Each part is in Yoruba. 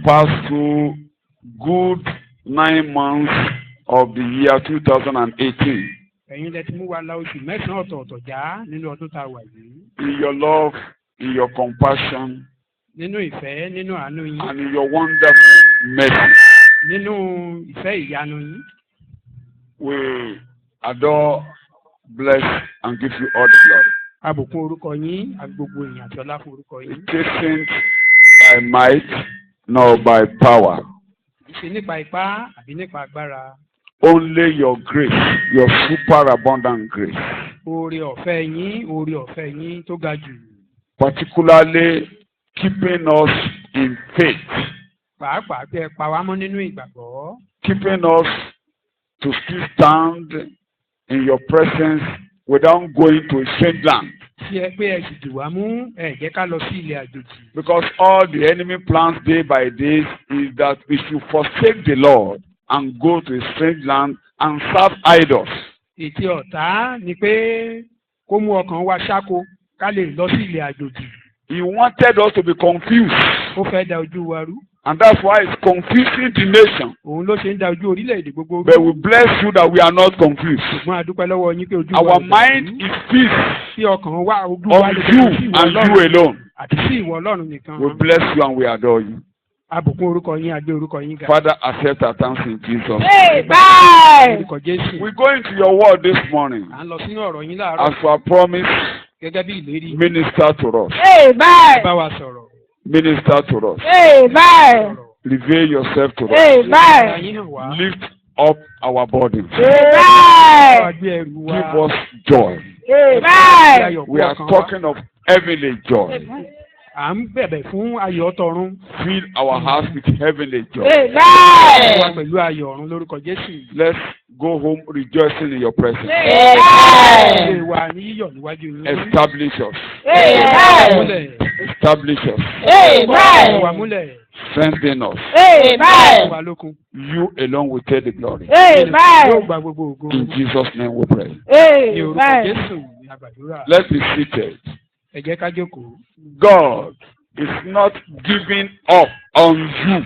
passed through good 9 months of the year 2018. Ẹ̀yin lẹ ti mú wa la oṣù mẹ́sàn-án ọ̀tọ̀ọ̀tọ̀ já nínú ọdún tá a wà yìí. In your love, in your compassion, Nínú ìfẹ́, nínú àánú yín. and in your wonderful mercy, Nínú ìfẹ́ ìyanu yín. we adore, bless, and give you all the glory. Àbùkún orúkọ yín, gbogbo èèyàn àti ọlá fún orúkọ yín. It isn't by might nor by power, Ṣe nípa ipá àbí nípa agbára. only your grace, your superabundant grace, Oore ọ̀fẹ́ yín tó ga jù. particularly keeping us in faith, Pàápàá pé ẹ pa wá mọ́ nínú ìgbàgbọ́. keeping us to still stand in your presence without going to a strange land. Tí ẹ pé ẹ sì dì wá mú ẹ jẹ́ ká lọ sí ilẹ̀ àjòjì. Because all the enemy plans day by day is that we should forsake the Lord and go to a strange land and serve idols. Ètè ọ̀tá ni pé kó mú ọkàn wa ṣáko ká lè lọ sí ilẹ̀ àjòjì. He wanted us to be confused, Ó fẹ́ da ojú wa rú. and that's why it's confusing the nation. Òun ló ṣe ń da ojú orílẹ̀-èdè gbogbo rú. But we bless you that we are not confused. Ṣùgbọ́n a dúpẹ́ lọ́wọ́ yín pé ojú wa Our ò mind dàrú. is fixed Sí ọkàn wa ojú wa on lè you bẹ̀rẹ̀ sí ìwọ and you Ọlọ́run alone. àti sí ìwọ Ọlọ́run nìkan. We bless you and we adore you. Àbùkún orúkọ yín, a gbé orúkọ yín ga. Father, accept our thanks in Jesus. Orúkọ Jésù. We go into your word this morning. À ń lọ sínú ọ̀rọ̀ yín láàárọ̀ As for our promise, gẹ́gẹ́ bí ìlérí. minister to us. Bá wa sọ̀rọ̀. Minister to us. Sọ̀rọ̀. Reveal yourself to us. Ìgbà yín hàn wá. Lift up our body. Bá wa gbé ẹrù wa. Give us joy. Ayọ̀ We are kọ̀ọ̀kan wá. talking of heavenly joy. À ń bẹ̀bẹ̀ fún ayọ̀ tọ̀run. Fill our hearts with heavenly joy. Wá pẹ̀lú ayọ̀ ọ̀run lórúkọ Jésù. Let's go home rejoicing in your presence. Ilé wa ní yíyọ̀ níwájú yín. Establish us. Múlẹ̀. Establish us. Wà múlẹ̀. Strengthen us. Wà lókun. You alone will take the glory. Yóò gba gbogbo ògo. In Jesus' name we pray. Ní orúkọ Jésù ní àgbàdúrà. Let's be seated. Ẹ jẹ́ ká jókòó. God is not giving up on you.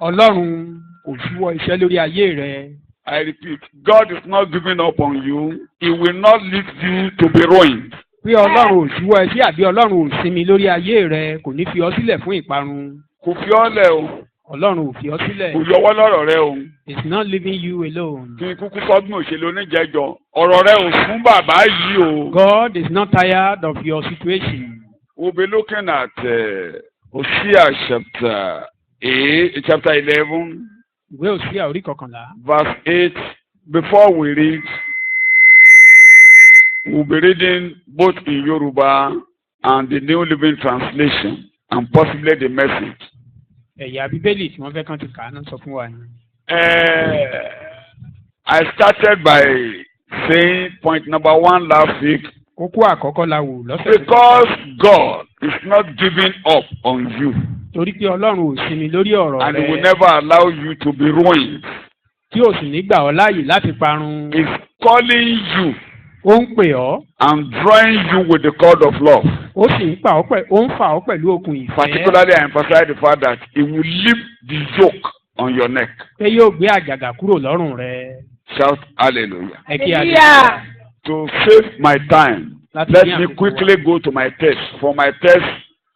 Ọlọ́run kò ṣíwọ́ iṣẹ́ lórí ayé rẹ. I repeat, God is not giving up on you. He will not lead you to be ruined. Bí Ọlọ́run ò ṣíwọ́ iṣẹ́ àbí Ọlọ́run ò sinmi lórí ayé rẹ kò ní fi ọ sílẹ̀ fún ìparun. Kò fi ọ́ lẹ̀ o. Ọlọ́run ò fi ọ sílẹ̀. Kò yọwọ́ lọ́rọ̀ rẹ o. It's not leaving you alone. Kí n kúkú sọ́gbọ́n òṣèlú oníjẹ́jọ. Ọ̀rọ̀ rẹ ò fún bàbá yìí o. God is not tired of your situation. We'll be looking at Hosea chapter 11, Ìwé Òsíà orí kọkànlá. verse 8. Before we read, we'll be reading both in Yoruba and the New Living Translation, and possibly the Message. Ẹ̀yà Bíbélì tí wọ́n fẹ́ kàn ti kà á náà sọ fún wa ni. I started by saying point number 1 last week. Kókó àkọ́kọ́ la wò lọ́sẹ̀ tó kọjá. Because God is not giving up on you, Torí pé Ọlọ́run ò sinmi lórí ọ̀rọ̀ and He will rẹ. never allow you to be ruined. Tí ò sì ní gbà ọ́ láàyè láti parun. He's calling you Ó ń pè ọ́. and drawing you with the cord of love. Ó sì ń fà ọ́ pẹ̀lú okùn ìfẹ́. Particularly, I emphasize the fact that He will lift the yoke on your neck. Pé yóò gbé àjàgà kúrò lọ́rùn rẹ. Shout hallelujah. Ẹ kí a To save my time, Láti let ní me àkókò quickly go to my text. For my text,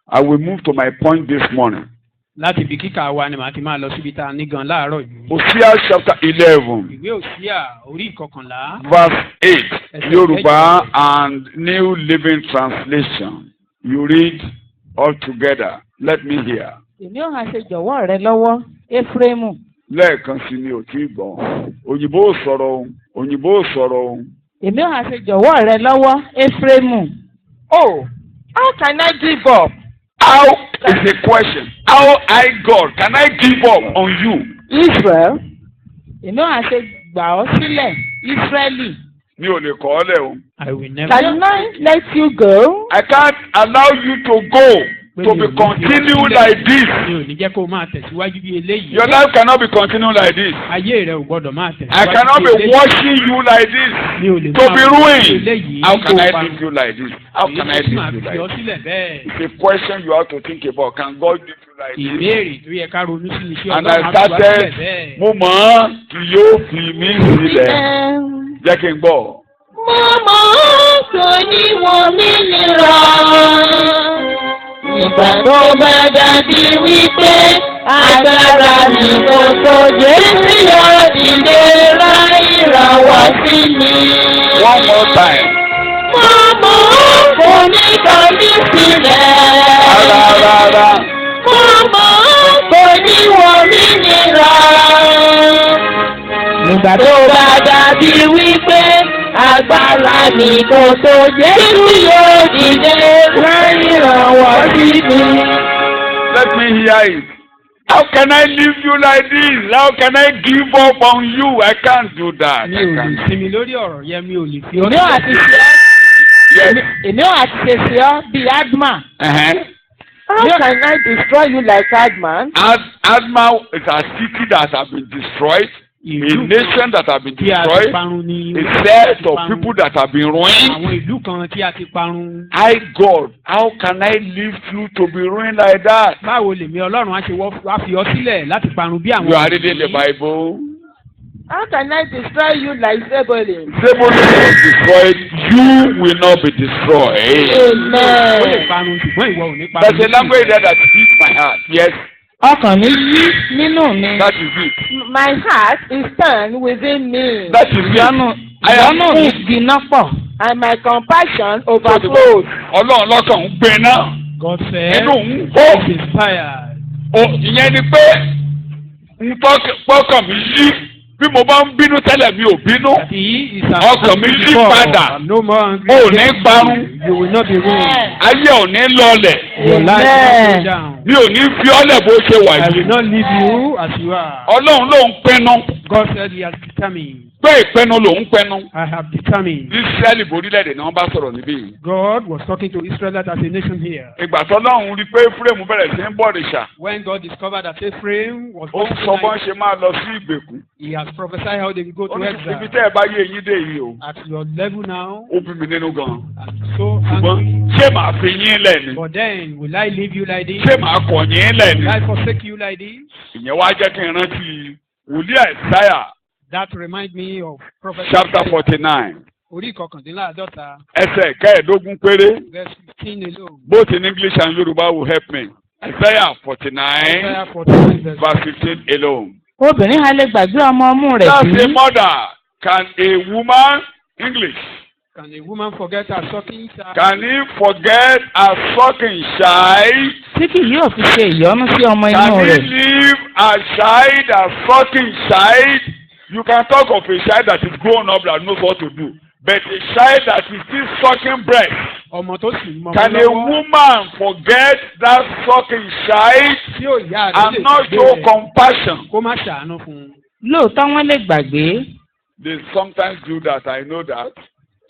I will move to my point this morning. láti ibi kíkà wa ni màá ti máa lọ síbi tá a ní gan láàárọ̀ yìí. Hosea chapter 11. Ìwé Òsíà orí ìkọkànlá. Verse 8, Yoruba and New Living Translation. You read all together. Let me hear. Èmi ò hàn ṣe jọ̀wọ́ rẹ lọ́wọ́, Éfrémù. Lẹ́ẹ̀kan sí ni ò tí ì gbọ́. Òyìnbó ò sọ̀rọ̀ ohun. Òyìnbó ò sọ̀rọ̀ ohun. Èmi ò hàn ṣe jọ̀wọ́ rẹ lọ́wọ́, Éfrémù. Oh, how can I give up? How is the question? How I, God, can I give up on you? Israel. Èmi ò hàn ṣe gbà ọ́ sílẹ̀, Ísírẹ́lì. Mi ò lè kọ́ ọ lẹ̀ o. I will never. Can I let you go? I can't allow you to go. to be continue like this. Mi ò ní jẹ́ kó máa tẹ̀síwájú bí eléyìí. Your life cannot be continue like this. Ayé rẹ̀ ò gbọ́dọ̀ máa I tẹ̀síwájú cannot bí be eléyìí. watching you like this. Mi ò lè To be ruined. eléyìí. How can I leave you like this? How can I leave you Èyí like fi ọ this? sílẹ̀ bẹ́ẹ̀. It's a question you have to think about. Can God leave you like this? Ìbéèrè tó yẹ ká ronú sí ni ṣé And I Ọlọ́run á fi wá sílẹ̀ started, bẹ́ẹ̀. mo mọ̀ ọ́n kì yóò fi mí sílẹ̀. Jẹ́ kí n gbọ́. Mo mọ̀ kò ní wọ́n mí nira. Ìgbà tó bá dàbí wípé agbára mi kò tó Jésù yóò dìde ìrànwọ́ sí mi. One more time. Mo mọ̀ kò ní kọ̀ mí sílẹ̀. Rárá. Mo mọ̀ kò ní wọ́n mí nira. Nígbà tó bá dàbí wípé agbára mi kò tó Jésù yóò dìde ìrànwọ́ sí mi. Let me hear it. How can I leave you like this? How can I give up on you? I can't do that. Mi I ò lè can't. sinmi lórí ọ̀rọ̀ yẹn, mi ò lè fi ọ́ Èmi ò àti ṣe ọ́. Yes. Èmi ò àti ṣe ṣe ọ́ bíi Adma. How can I destroy you like Adman? Adma is a city that has been destroyed, a nation that has been tí a ti destroyed, parun ni. a set of people that have been ruined. Àwọn ìlú kan tí a ti parun. God, how can I leave you to be ruined like that? Báwo lèmi Ọlọ́run á ṣe wá fi ọ sílẹ̀ láti parun bí àwọn. You are reading the Bible. How can I destroy you like Zebulun? Zebulun was destroyed. You will not be destroyed. Ó lè Amen. parun ṣùgbọ́n ìwọ ò ní parun. There's a language there that beats my heart. Yes, Ọkàn mi yí nínú mi. that is it. My heart is turned within me. That is it. Ìyọ́nú mi gbiná pọ̀. And my compassion overflows. Ọlọ́run lọ́kàn ń gbé náà. God said, Inú ń hó. he is tired. Ìyẹn ni pé ń tọ́kàn mi yí. Bí mo bá ń bínú tẹ́lẹ̀ mi ò bínú. He is Ọkàn mi yí padà. No more angry. O ò ní parun. You will not be ruined. Ayé ò ní lọlẹ̀. Your life will not go down. Mi ò ní fi ọ́lẹ̀ bó ṣe wà I will yìí. not leave you as you are. Ọlọ́run ló ń pinnu. God said he has determined. Pé ìpinnu ló ń pinnu. I have determined. Ísírẹ́lì borílẹ̀-èdè ni wọ́n bá sọ̀rọ̀ níbí yìí. God was talking to Israel as a nation here. Ìgbà tọ́lọ́run rí pé Éfúrémù bẹ̀rẹ̀ sí ń bọ̀rìṣà. When God discovered that Ephraim was Ó ń sọ bọ́n ṣe máa lọ sí ìgbèkùn. he has prophesied how they will go Ó to ní ibi exile. tẹ́ ẹ bá yé eyín dé yìí o. At your level now, Ó bí mi nínú gan. I'm so Ṣùgbọ́n angry. ṣé màá fi yín lẹ̀ ni? But then, will I leave you like this? Ṣé màá kọ̀ yín lẹ̀ ni? Will I forsake you like this? Ìyẹn wá jẹ́ kí n rántí wòlíì Àìsáyà That reminds me of Prophet chapter 49 Orí kọkàndínláàdọ́ta, ẹsẹ̀ kẹ́ẹ̀ẹ́dógún péré. verse 15 alone. Both in English and Yoruba will help me. Isaiah 49 Isaiah 49 verse verse 15 alone. Obìnrin ha lè gbàgbé ọmọ ọmú rẹ̀ That's bí? a mother. Can a woman, English, Can a woman forget her sucking child? can he forget a sucking child? Tí kì yóò fi ṣe ìyọ́nú sí ọmọ inú Can he rẹ̀. leave a child, a sucking child? You can talk of a child that is grown up that knows what to do. But a child that is still sucking breast. Ọmọ tó sì mọ Can a woman forget that sucking child tí ò yá rẹ̀ and lè not gbé show rẹ̀ compassion? kó má ṣàánú fún un? Lóòótọ́ wọ́n lè gbàgbé, They sometimes do that, I know that.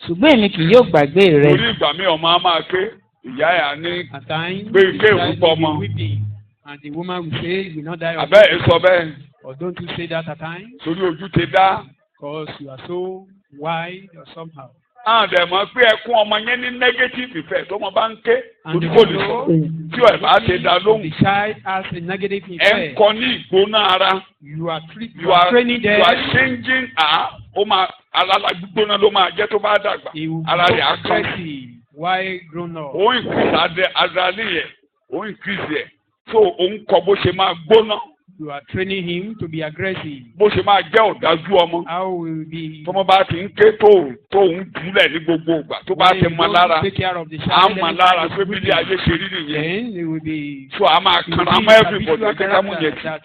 ṣùgbọ́n èmi kì yóò gbàgbé rẹ̀. Torí ìgbà mi ọmọ á máa ké, ìyá ẹ̀ á ní At times, Gbé the ike child ìrúbọ will be ọmọ. weeping, and the woman will say, "You will not die of abẹ́ ẹ̀ sọ bẹ́ẹ̀. Or don't you say that at times? Torí ojú ti dá. Because you are so wide or somehow. Àdè mọ̀ pé ẹkún ọmọ yẹn ní negative effect ọmọ bá ń ké And torí the kò lè sọ. Tí ẹ̀ bá ti dá lóhùn. The child has a negative Ẹ ń effect. kọ ní ìgbóná ara. You are You are training them. you are changing ó máa alára gbígbóná ló máa jẹ́ tó bá dàgbà. He will Ara rẹ̀ á be kàn. aggressive while grown up. Ó increase adrenaline yẹn. Ó increase yẹn. So òun kọ bó ṣe máa gbóná. You are training him to be aggressive. Bó ṣe máa jẹ́ ọ̀dájú ọmọ. How will be? Tọ́mọ bá ti ń ké tó ń jùlẹ̀ ní gbogbo ìgbà tó bá ti mọ lára. Take care of the À child. ń mọ lára pé bí ilé ayé ṣe rí nìyẹn. Then it will be. So a máa it will kanra be mọ́ everybody habitual ẹ jẹ́ ká mú yẹn character tì. that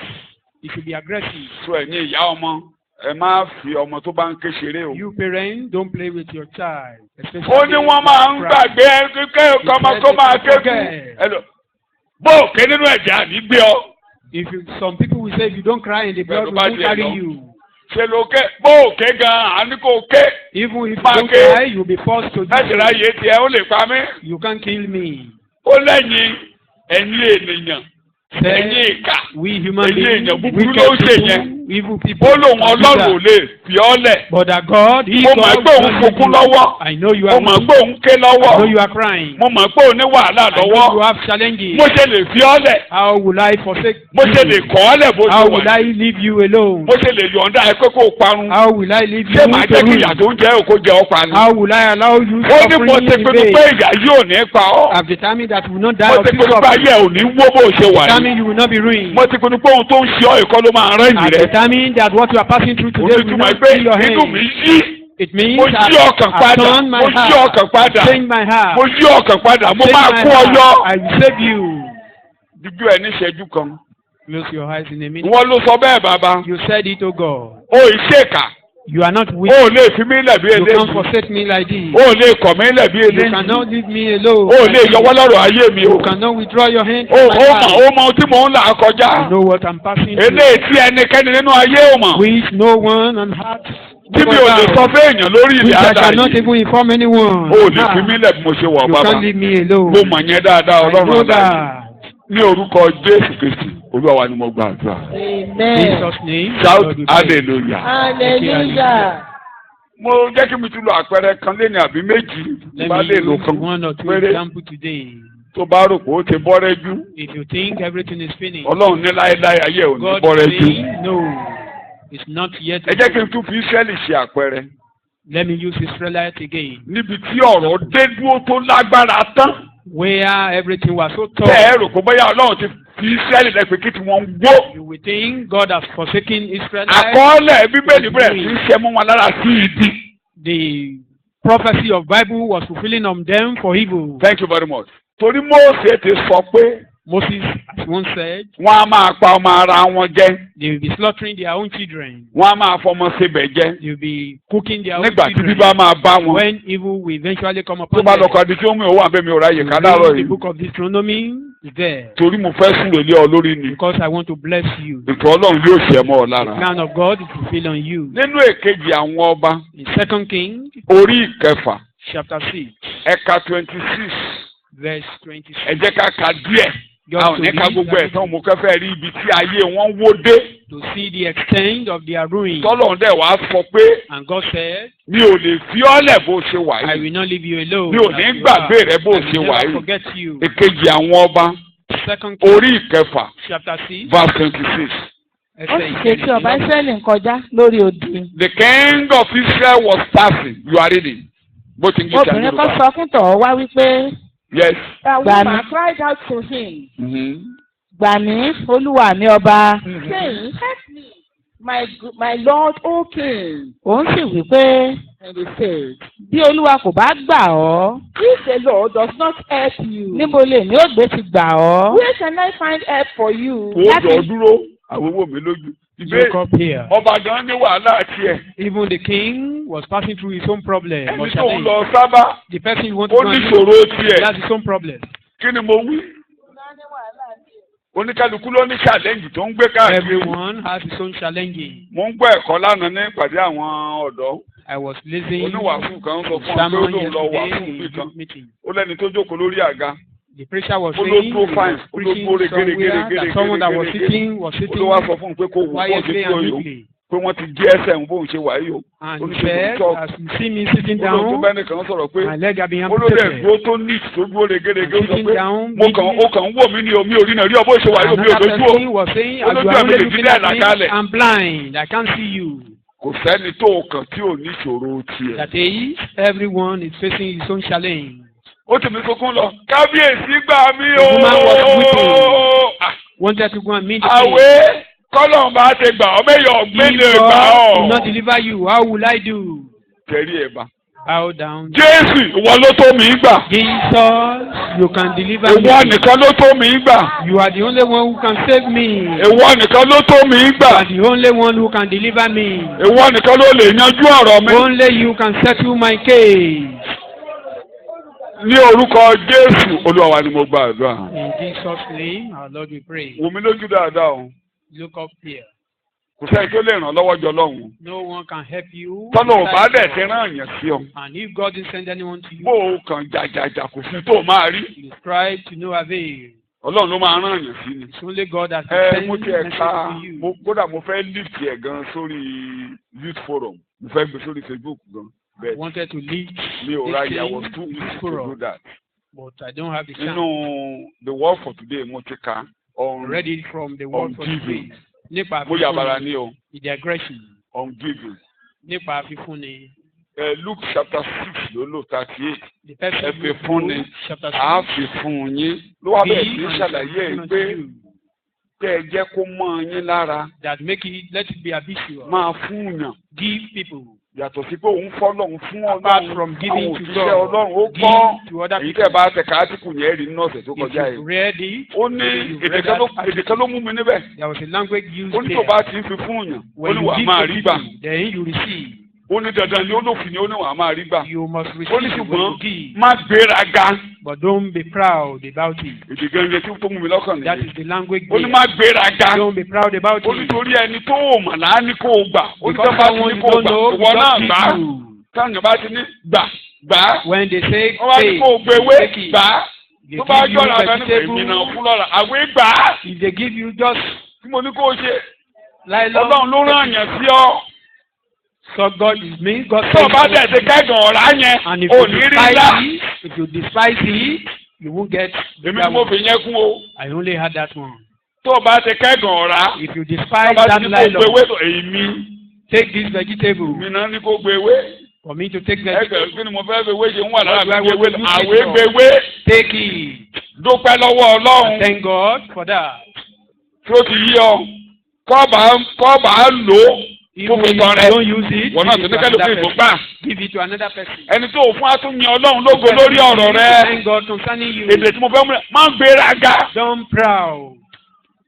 it should be aggressive. So ẹ̀yin ìyá ọmọ ẹ má fi ọmọ tó bá ń ké ṣeré o. You parents don't play with your child. Ó ní wọ́n máa ń gbàgbé kékeré ọmọ kó máa ké kú. Bó o ké nínú ẹ̀jẹ̀ àní gbé ọ. If you, some people will say if you don't cry in the blood, we won't carry you. Ṣé ló ké bó o ké gan-an àní kò ké. Even if you Máa don't ké. cry, you'll be forced to do Láti it. ráyè tiẹ̀ ó lè pa mí. You can't kill me. Ó lẹ́yìn ẹ̀yin ènìyàn ẹ̀yin Said, ìkà we human ẹ̀yin beings, èèyàn búburú ló ń wicked ṣe people, yẹn. evil people, ó lóun can do ọlọ́run ò that. lè fi ọ́ lẹ̀. But that God, He mo mọ̀ God pé òun will not sunkún leave you. lọ́wọ́. I know you mo are mọ̀ weak. pé òun ké I know lọ́wọ́. you are crying. mo mọ̀ pé òun ní wàhálà I know you lọ́wọ́. have challenges. mo ṣe lè fi ọ́ lẹ̀. How will I forsake mo ṣe lè you? kọ́ ọ́ lẹ̀ bó ṣe How wà will I ní. leave you alone? mo ṣe lè yọ̀ǹda ẹ pé kó o parun. How will I leave you ṣé màá jẹ́ kí to ìyà ruin? tó ń jẹ́ òkú jẹ ọ́ pa ni. How will I allow you ó ní mo suffering ti in pinnu pé vain? ìyà yóò ní pa ọ́. I've determined that you will not die mo of ti this pinnu pé suffering. ayé ẹ̀ ò ní wó bó ṣe wà ní. Determined you will not be ruined. mo ti pinnu pé ohun tó ń ṣe ọ́ ìkọ́ ló máa rẹ́yìn I've rẹ̀. determined that what you are passing through today will Olùtúmọ̀ not pé be your inú mi hand. yí. It means Mo yí ọkàn I've padà. turned my Mo yí heart. ọkàn padà. Change my heart. Mo yí ọkàn padà. Mo Change máa my kó ọ yọ. heart. I will save you. Díjú ẹ̀ ní ìṣẹ́jú kan. Close your eyes in a minute. Wọ́n ló sọ bẹ́ẹ̀ bàbá. You said it, O God. O ìṣèkà. You are not weak. O ò lè fi mí lẹ̀ bí You can't eléyìí. forsake me like this. O ò lè kọ̀ mí lẹ̀ bí You eléyìí. cannot leave me alone. O ò lè yọwọ́ lọ́rọ̀ ayé mi o. You cannot withdraw your hand O from my mọ̀ life. ohun tí mò ń là kọjá. I know what I'm passing Eléyìí through. tí ẹnikẹ́ni nínú ayé ò mọ̀. Which no one on heart. Tí mi ò lè sọ fún èèyàn lórí Which ilẹ̀ I àdá cannot yìí. even inform anyone. O ò lè fi mí lẹ̀ bí mo ṣe wà You bàbá. can't leave me alone. Mo mọ̀ yẹn dáadáa I Ọlọ́run know àdá yìí. that. Ní orúkọ Jésù Kristi, Olúwa wa ni mo gbàdúrà. In Amen. Jesus' name. Shout Lord, we pray. hallelujah. Hallelujah. Mo jẹ́ kí mi tún lo àpẹẹrẹ kan lé ní àbí méjì Let bá me lè lò use kan one or two péré examples today. tó bá rò pé ó ti bọ́rẹ́jú. If you think everything is finished, Ọlọ́run ní láéláé ayé ò ní God is bọ́rẹ́jú. saying, no, it's not yet. Ẹ jẹ́ kí n tún fi Ísírẹ́lì ṣe àpẹẹrẹ. Let me use Israelite again, Níbi tí ọ̀rọ̀ dé dúró tó lágbára tán. where everything was so Bẹ́ẹ̀ tough. rò pé bóyá Ọlọ́run ti fi Ísírẹ́lì lẹ́pẹ́ kí tí wọ́n ń wó. You will think God has forsaken Israel. Àkọọ́lẹ̀ Bíbélì bẹ̀rẹ̀ sí í ṣe mú wọn lára sí ibi. The prophecy of Bible was fulfilling on them for evil. Thank you very much. Torí Mósè ti sọ pé Moses once said, wọ́n á máa pa ọmọ ara wọn jẹ. they will be slaughtering their own children. Wọ́n á máa fọmọ síbẹ̀ jẹ. They will be cooking their own Nígbà tí children. bíbá máa bá wọn. When evil will eventually come Tó upon bá them. lọ kọ́ di tí ó mú ìwọ àbẹ́mi ò ráyè ká láàárọ̀ The yìí. book of Deuteronomy is there. Torí mo fẹ́ sùn lélẹ́ ọ lórí ni. Because I want to bless you. Ètò Ọlọ́run yóò ṣe mọ́ ọ The lára. plan of God is fulfilled on you. Nínú èkejì àwọn ọba, In 2 Kings orí ìkẹfà, chapter 6, ẹ̀ka 26, verse 26. ẹ jẹ́ ká ka díẹ̀. Just Àwọn to ní ká read gbogbo ẹ̀ that- tán mo kẹ́fẹ́ rí ibi tí ayé wọn wó dé. to see the extent of their ruin. Tọ́lọ́run dẹ̀ wá sọ pé And God said, mi ò lè fi ọ́ lẹ̀ bó ṣe wà I yìí. will not leave you alone. Mi ò as ní you gbàgbé are. rẹ bó I ṣe will wà never yìí. forget you. Èkejì àwọn ọba, 2 Kings orí ìkẹfà, chapter 6, verse 26. Ó sì ṣe tí ọba Ísírẹ́lì ń kọjá lórí odi. The king of Israel was passing. You are reading. Bó ti ń gbé Obìnrin kan sọ fún tọ̀ wá wípé, Yes. The Gbà woman mí. cried out to him, gbà mí olúwa mi ọba. saying, help me, my lord, O king. Òun sì wí pé And he said, bí olúwa kò bá gbà ọ́, if the Lord does not help you, níbo lèmi ó gbé ti gbà ọ́? where can I find help for you? Ó jọ dúró. Àwọn owó mi lójú. Look up here. Ọba gan ní wàhálà tiẹ̀. Even the king was passing through his own problem. Ẹni or tó ń challenge. lọ sábà. The person you want to Ó go ní and ìṣòro meet, tiẹ̀. he has his own problem. Kí ni mo wí? Oníkálukú ló ní challenge tó ń gbé káàkiri. Everyone has his own challenging. Mo ń gbọ́ ẹ̀kọ́ lánàá ní ìpàdé àwọn ọ̀dọ́. I was listening Oníwàásù kan sọ fún ọ pé ó sermon lóun lọ wàásù yesterday níbì in kan. youth meeting. Ó lẹ́ni tó jókòó lórí àga. The preacher was Ó ló saying he dúró fine. was Ó ló preaching dúró somewhere that someone that was gẹ́gẹ́gẹ́gẹ́gẹ́gẹ́. sitting was sitting Olúwa sọ fún un pé kó wò ó quietly ṣe kúrò and yòó. meekly. Pé wọ́n ti jí ẹsẹ̀ ń bóun ṣe wà yìí o. And Ó ní he ṣe said, kò tọ́. as you see me sitting Ó lóun tó down, bẹ́ẹ̀ nìkan sọ̀rọ̀ pé my leg have been ó ló dẹ̀ amputated. dúró tó neat tó dúró regérégé. Ó sọ Sitting pé down, ó kàn ń wò mí ní omi orí náà rí ọ bó ṣe wà yìí omi Another òdòdó o. person was saying, Ó as lójú you are àmì only lè fi looking dẹ́ at me, làkàlẹ̀. I'm blind. I can't see you. Kò sẹ́ni tó kàn tí ò ní ìṣòro tiẹ̀. That is, everyone is facing his own challenge. Ó ti mi sunkún lọ. Kábíyèsí gbà mí The o. woman was weeping. Wanted to go and meet the king. Àwẹ̀ kọ́lọ̀ bá ti gbà ọ́ mẹ́yọ̀ If gbélé gbà God will not ọ́. deliver you, how will I do? Tẹ̀rí ẹ̀ bá. Bow down. Jésù ìwọ ló tó mi gbà. Jesus, you can deliver Ìwọ me. nìkan ló tó mi gbà. You are the only one who can save me. Ìwọ nìkan ló tó mi You gbà. are the only one who can deliver me. Ìwọ nìkan ló lè yanjú ọ̀rọ̀ mi. Only you can settle my case. Ní orúkọ Jésù Olúwa wa ni mo gba àdúrà. In Jesus' name, our Lord, we pray. Wò mí lójú dáadáa o. Look up here. Kò sẹ́ni tó lè ràn lọ́wọ́ jọ lọ́hùn. No one can help you. Tọ́lọ̀ ò bá dẹ̀ ti rán àyàn sí ọ. And if God didn't send anyone to Bó you, o kàn jàjàjà kò sí tó máa rí. you strive to no avail. Ọlọ́run ló máa rán àyàn sí ni. It's only God that Ẹ can mo send ti ẹ̀ message ká to you. kódà mo fẹ́ lift ẹ̀ gan sórí youth forum. Mo fẹ́ gbé sórí Facebook gan. I Bẹ́ẹ̀ wanted to lead mi ò ráyè, I was this too thing, busy this to forum, do that. but I don't have the chance. Nínú the word for today mo ti ka on Read it from the word for giving. today. Nípa Mo yàbàrà fífúnni, ní o digression. on giving. Nípa fífúnni. Luke chapter 6 ló lò 38. The person Ẹ fi fúnni, chapter a 6. fi fún yín. Ló wá bẹ̀rẹ̀ sí í ṣàlàyé ẹ̀ pé tẹ́ ẹ jẹ́ kó mọ́ yín lára That make it, let it be habitual. máa fún yàn. Give people. Yàtọ̀ sí pé òun fọ́lọ́run fún Apart Ọlọ́run from àwọn giving to òṣìṣẹ́ God, Ọlọ́run ó give pọ̀. to other Èyí people. tẹ́ bá tẹ̀ káàtìkù yẹn rí nínú ọ̀sẹ̀ tó If kọjá you yìí. read it, Ó ní èdè kan ló mú mi níbẹ̀. there was a language used Ó ní there. tó bá ti ń fi fún yàn. Ó When ní you wàá give máa to rí gbà. people, then you receive. Ó ní dandan ni ó lòfin ni ó ní wàá máa rí gbà. You must Ó ní receive when ṣùgbọ́n you give. má gbéraga. But don't be proud about it. Èdè gẹ́gẹ́ tí tó mú mi lọ́kàn That nìyẹn. is the language Ó ní there. má gbéraga. Don't be proud about Ó ní it. torí ẹni tó ò mà láá ní kó o gbà. Ó ní Because tẹ́ bá ti someone ní you kó o don't gbà. know, Ìwọ náà just gbà á. give you. Táwọn bá ti ní gbà. When they say Wọ́n bá ní pay, kó o gbé ewé take it. gbà á. They Tó bá give you jọ̀rọ̀ abẹ́nu vegetable. èmi náà fún lọ́la. Àwé gbà á. If they give you just Tí mo ní kó o ṣe. nylon, Ọlọ́run ló rán àyàn sí ọ. so God is me. God Tó o bá says, dẹ̀ ti kẹ́gàn ọ̀rá yẹn, and if ò you ní rí despise ńlá. it, if you despise it, you won't get Èmi that ni mo one. fi yẹn kún o. I only had that one. Tó o bá ti kẹ́gàn ọ̀rá. If you Tó despise o bá that ti ní kó o gbé nylon, ewé tó èmi. take this vegetable. Mi náà ní kó o gbé ewé. For me to take Ẹgbẹ̀rún vegetable, kí ni mo fẹ́ fi ewé ṣe ń wà lára What do I mi gbé want to ewé. do Àwé with it? gbé ewé. take it. Dúpẹ́ lọ́wọ́ Ọlọ́run. Thank God for that. Tí ó ti yí ọ. Kọ́ọ̀bà lò ó. Even Fún if ìtàn you rẹ. don't use it, Wọ́n náà give tó it ní to kẹ́lò fún another ìbò person. gbà. Give it to another person. Ẹni tó fún atúnyẹ Ọlọ́run lógo lórí ọ̀rọ̀ rẹ. Thank God concerning you. Èdè tí mo fẹ́ múlẹ̀ máa ń gbéraga. Don't proud.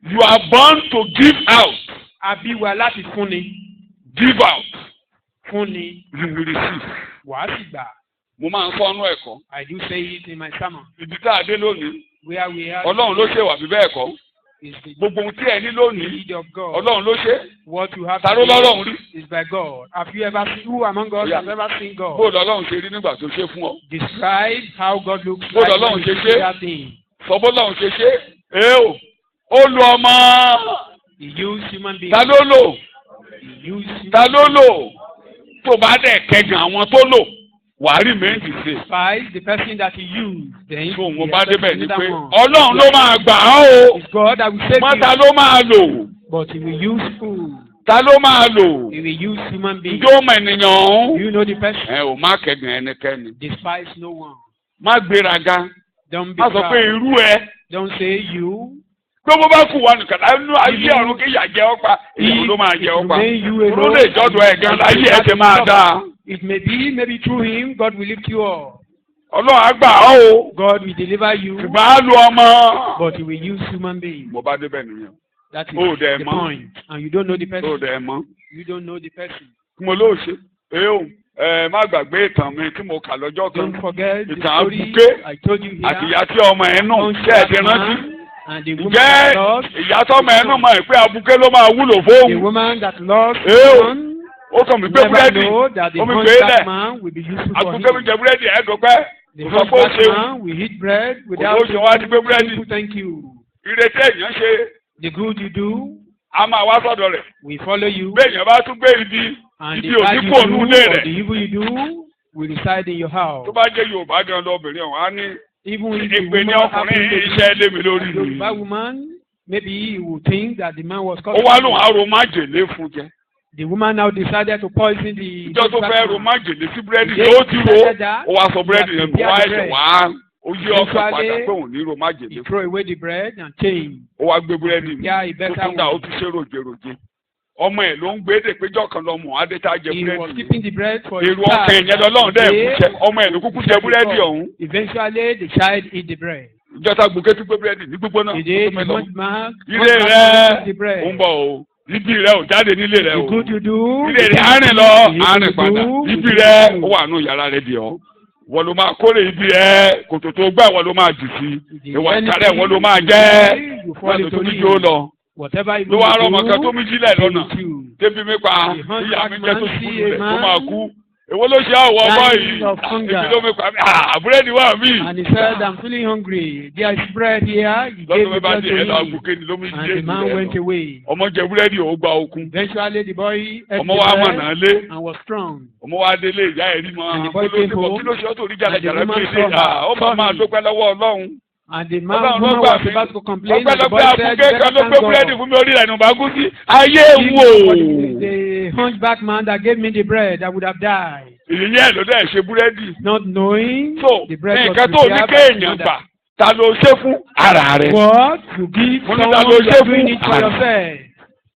You are born to give out. Àbí wa láti fúnni. Give out. Fúnni. You will receive. Wàá sì gbà. Mo máa ń sọ ọ́nú ẹ̀kọ́. I do say it in my sermon. Ibi tá a dé lónìí. Where we are. Ọlọ́run ló ṣe wà bí bẹ́ẹ̀ kọ́. Is the Gbogbo ohun tí ẹ ní lónìí. need of God. Ọlọ́run ló ṣe. What you have Ta ló today lọ́lọ́run rí? is by God. Have you ever seen who among us Yeah. has ever seen God? Bóòlù Ọlọ́run ṣe rí nígbà tó ṣe fún ọ. Describe how God looks Bó like lọ́lọ́run when ṣe you ṣe? see that thing. Sọ bó lọ́run ṣe ṣe. O. Ó lu ọmọ. He used human beings. Ta ló lò? He used human Ta ló lò? Tó bá dẹ̀ kẹ́gàn àwọn tó lò. Wàá rí méjì sí. despise the person that he used. Then Tó he wọn bá expects débẹ̀ ni another pé one. Ọlọ́run ló máa gbà á o. It's God that will save Mọ́ta you. ló máa lò. But he will use food. Ta ló máa lò? He will use human beings. Ǹjọ́ mọ ènìyàn ọ̀hún? You know the person. Ẹ ò má kẹ́gàn ẹnikẹ́ni. Despise no one. Má gbéraga. Don't be Má sọ pé proud. irú ẹ. Don't say you. Gbogbo bá kù wá nìkan nínú ayé ọ̀run kí ìyà jẹ ọ́ pa. Ìyàwó ló máa jẹ ọ́ pa. remain you Olú alone. lè jọ́dọ̀ ẹ̀ gan láyé ẹ̀ ti máa dáa. It may be, maybe through him, God will lift you up. Ọlọ́run á gbà ọ́ o. God will deliver you. Ṣùgbọ́n á lu ọmọ. But he will use human beings. Mo bá débẹ̀ nìyẹn. That is Oh, the the man. point. And you don't know the Tó person. dẹ̀ mọ́. You don't know the person. Mo ló ṣe. Má gbàgbé ìtàn mi tí mo kà lọ́jọ́ kan. Don't forget the Ìtàn story Abuké I told you here. àti ìyá tí ọmọ ẹ̀ nù ṣe ẹ̀ ti rántí. And the woman Ǹjẹ́ that lost, ìyá tọ́mọ ẹ̀ nù mọ̀ pé Abuké ló máa wúlò the fóun? woman that lost Ew. son, Ó kàn mí gbé never búrẹ́dì. know that the Ó mi gbé hunchback lẹ̀. man will be useful for Abuké mi him. jẹ búrẹ́dì ẹ̀ dọ́pẹ́. The Kò sọ pé ó hunchback ṣeun. man will eat bread without Kò ló ṣe wá ní pé búrẹ́dì. simple thank you. Ìrètí èèyàn ṣe. The good you do A máa wá sọ́dọ̀ rẹ̀. will follow you. Bí èèyàn bá tún gbé ibi. And Ibi the bad òsì you kò do nú or ilé the rẹ̀. evil you do will reside in your house. Tó bá jẹ́ Yorùbá gan lọ́bìnrin ọ̀hún á ní. Even if the Ìpè ní woman ọkùnrin happens to iṣẹ́ lé mi be lórí a Yoruba mi. woman, maybe he will think that the man was Ó causing wá lóun á ro májèlé fún jẹ. The woman now decided to poison the Ìjọ tó hunchback fẹ́ ro man. májèlé sí búrẹ́dì They yóò ti ro. decided that Ó wá sọ búrẹ́dì yẹn kó wá ẹ̀ṣẹ̀ bread. wá. Ó yí ọkàn padà Eventually, pé òun ní ro He májèlé. threw away the bread and came. Ó wá gbé búrẹ́dì mi. Yeah, he Tó better tún dà ó one. tún ṣe ròjèròjè. Ọmọ ẹ̀ ló ń gbé dè péjọ kan lọ mọ̀ Adéta jẹ He was búrẹ́dì. keeping the bread for his Èrò ọkàn child. ẹ̀yẹn lọ́lọ́run dẹ̀ kú jẹ. Ọmọ ẹ̀ ló kúkú jẹ búrẹ́dì ọ̀hún. Eventually, the child ate the bread. Ìjọta gbòkè tún gbé búrẹ́dì ní gbígbóná. He did. Ó tó The mẹ́lọ. hunchback Ilé hunchback rẹ̀ ate the bread. ó ń bọ̀ o. Ibi rẹ̀ ò jáde nílé rẹ̀ The o. good you do. Ilé rẹ̀ á rìn lọ, á rìn padà. Ibi rẹ̀ ó wà nù yàrá rẹ̀ di ọ́. Wọ́n ló máa kórè ibi rẹ̀, kòtò tó gbà wọ́n ló máa jù sí. Ìwà ìkàrẹ̀ wọ́n ló máa jẹ́. Wọ́n tó tóbi jó lọ. Whatever you Ló wá rọ́mọ kan tó mí jílẹ̀ lọ́nà. do, Débi mi pa ìyá mi jẹ́ tó kú rẹ̀ tó máa kú. Èwo ló ṣe àwọ̀ ọmọ dying of hunger. Èmi ló mi pa mí. Búrẹ́dì wà mí. And he said, I'm feeling hungry. There is bread here. He gave Lọ́dún mi the bá bread di to ẹ̀ lọ him. àgùnkè ni ló mi And jẹ́ the man went away. Ọmọ jẹ búrẹ́dì ó gba okun. Eventually, the boy ate Ọmọ wa the mọ̀ bread náà lé. and was strong. Ọmọ wa délé ìyá ẹ̀ rí mọ́. And the boy came home. Kí ló ṣe ọ́ tó rí And the jàlẹ̀jàlẹ̀ woman bí ilé? saw Ó máa máa him. dúpẹ́ lọ́wọ́ Ọlọ́run. And the Ọlọ́run ló woman gbà was mí. about to complain. And the boy Ọpẹ́lọpẹ́ said, àbúké kan ló gbé búrẹ́dì "Thank fún mi orí rẹ̀ nù bá gún sí. Ayé If wò. not for the hunchback man that gave me the bread, I would have died." Ìyẹn ẹ̀ ló dẹ̀ ṣe búrẹ́dì. Not knowing So the bread was nǹkan tó ní prepared by kéèyàn another. gbà ta ló ṣe fún ara rẹ̀. What you give Mo ní someone, ta ló you ṣe are fún doing it for ara. yourself.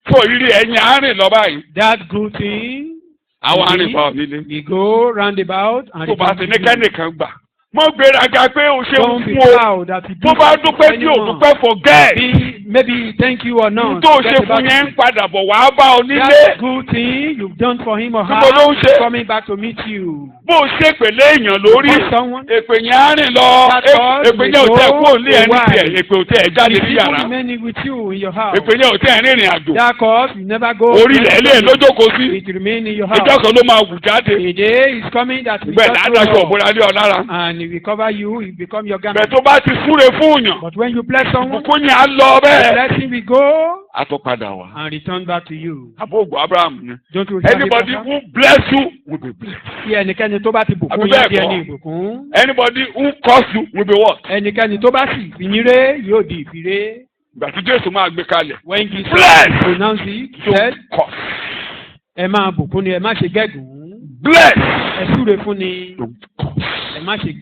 So ìrírí ẹ̀yìn àárín lọ báyìí. That good thing, Àwọn àárín bá mi lé. we go roundabout and Tó bá ti ní return to you. kẹ́nìkan gbà. Mo gbéraga pé o ṣe Don't be fún o. proud that you Bó do bá it dúpẹ́ for tí o anyone. dúpẹ́ forget. Maybe thank you or not. Tó o ṣe Forget fún about yẹn ń it. padà bọ̀ wá bá ọ nílé. That good thing you've done for him or Níbo ló ń her ṣe? is coming back to meet you. Bó o ṣe pèlè èèyàn lórí. For someone, Èpè yẹn á rìn lọ. That God Èpè yẹn ò tẹ̀ kúrò ní ẹni why? tiẹ̀. Èpè ò tẹ̀ jáde the sí people yàrá. remaining with you in your house. Èpè yẹn ò tẹ̀ rìnrìn àjò. That cause you never go. Orí ilẹ̀ ilé lójókòó sí. It remain in your house. Ìjọ kan ló máa wù jáde. A day is coming that will Bẹ́ẹ̀ just dáadáa go òbúra lé ọ lára. and it will cover you, it become your Bẹ́ẹ̀ garment. tó bá ti súre fún yàn. But when you bless someone, Ìbùkún yẹn á lọ the bẹ́ẹ̀. blessing will go A tó padà wá. and return back to you. Àbóògùn Abraham ni. Don't you hear Anybody me? who bless you will be blessed. Tí ẹnikẹ́ni tó bá ti bùkún Àbí yá bẹ́ẹ̀ di ẹni kọ́? ìbùkún. Anybody who curse you will be what? Ẹnikẹ́ni tó bá sì fìyìnrere yóò di ìfìrè. Ìgbà tí Jésù máa gbé kalẹ̀. When Jesus Bless. pronounced it, he So said, curse. ẹ máa bùkún ni ẹ má ṣe gẹ́gùn. Bless. Ẹ súre fún ni Don't curse. ẹ má ṣe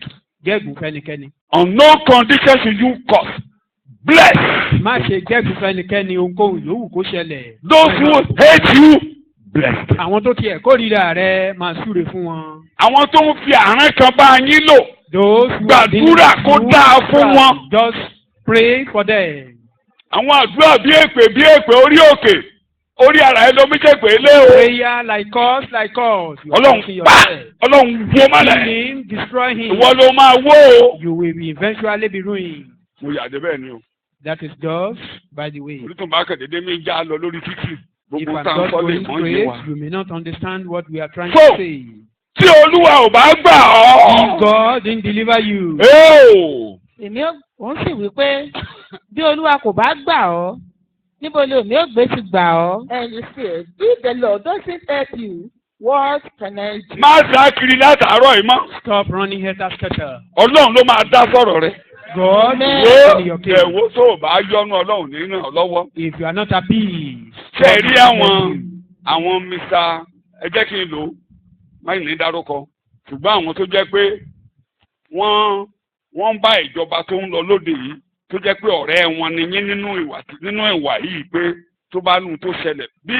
gẹ́gùn fẹ́nikẹ́ni. On no condition should you curse. Bless. Má ṣe gẹ́gùn fẹ́nikẹ́ni ohunkóhun yòówù kó ṣẹlẹ̀. Those who hate you, bless them. Àwọn tó tiẹ̀ kórìíra rẹ máa súre fún wọn. Àwọn tó ń fi àrán kan bá yín lò. Those who are dealing Gbàdúrà with kó you, dáa fún wọn. just pray for them. Àwọn àdúrà bí èpè orí òkè. Orí ara ẹ ló mí jẹ́pẹ̀ lé o. Prayer like us. You are Ọlọ́run touching pa. yourself. Ọlọ́run wó Kill mọ́lẹ̀. him, destroy him. Ìwọ ló máa wó o. You will eventually be ruined. Mo yàdé bẹ́ẹ̀ ni o. That is just by the way. Olùtún bá kẹ̀dédé mi já lọ lórí títì. If Gbogbo I'm tá à ń not sọ lè going mọ́ yé wa. straight, you may not understand what we are trying So, to say. Tí Olúwa ò bá gbà If ọ́. God didn't deliver you, Ẹ́ẹ̀. Èmi ò ń sì wí pé bí Olúwa kò bá gbà ọ́, níbo ni èmi ò gbé ti gbà ọ́? And you say, if the Lord doesn't help you, what can I do? Má sá kiri látàárọ̀ yìí mọ́. stop running helter-skelter. Ọlọ́run ló máa dá sọ̀rọ̀ rẹ̀. God Amen. will Wo open your case. ẹ̀wọ́ tó o bá yọnu Ọlọ́run ní ràn ọ́ lọ́wọ́. If you are not appeased, Ṣé ẹ rí God will help you. àwọn Mr. ẹ jẹ́ kí n lò ó máyì ní dárúkọ ṣùgbọ́n àwọn tó jẹ́ pé wọ́n ń bá ìjọba tó ń lọ lóde yìí tó jẹ́ pé ọ̀rẹ́ wọn ni yín nínú ìwà yìí pé tó bá nù tó ṣẹlẹ̀ bí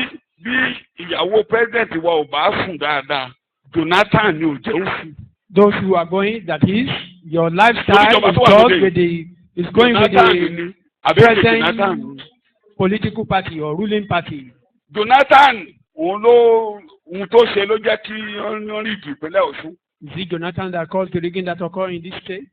ìyàwó president wa ò bá sùn dáadáa Jonathan ni ò jẹ́ òsì. Those who are going, that is, your lifestyle Ìjọba is tó wà just lóde with is going with Jonathan the ni àbí ṣe Jonathan present ni. political party or ruling party. Jonathan ohun tó ṣe ló jẹ́ kí wọ́n rí ìdì ìpínlẹ̀ Ọ̀ṣun. Is it Jonathan that caused the rigging that occurred in this state?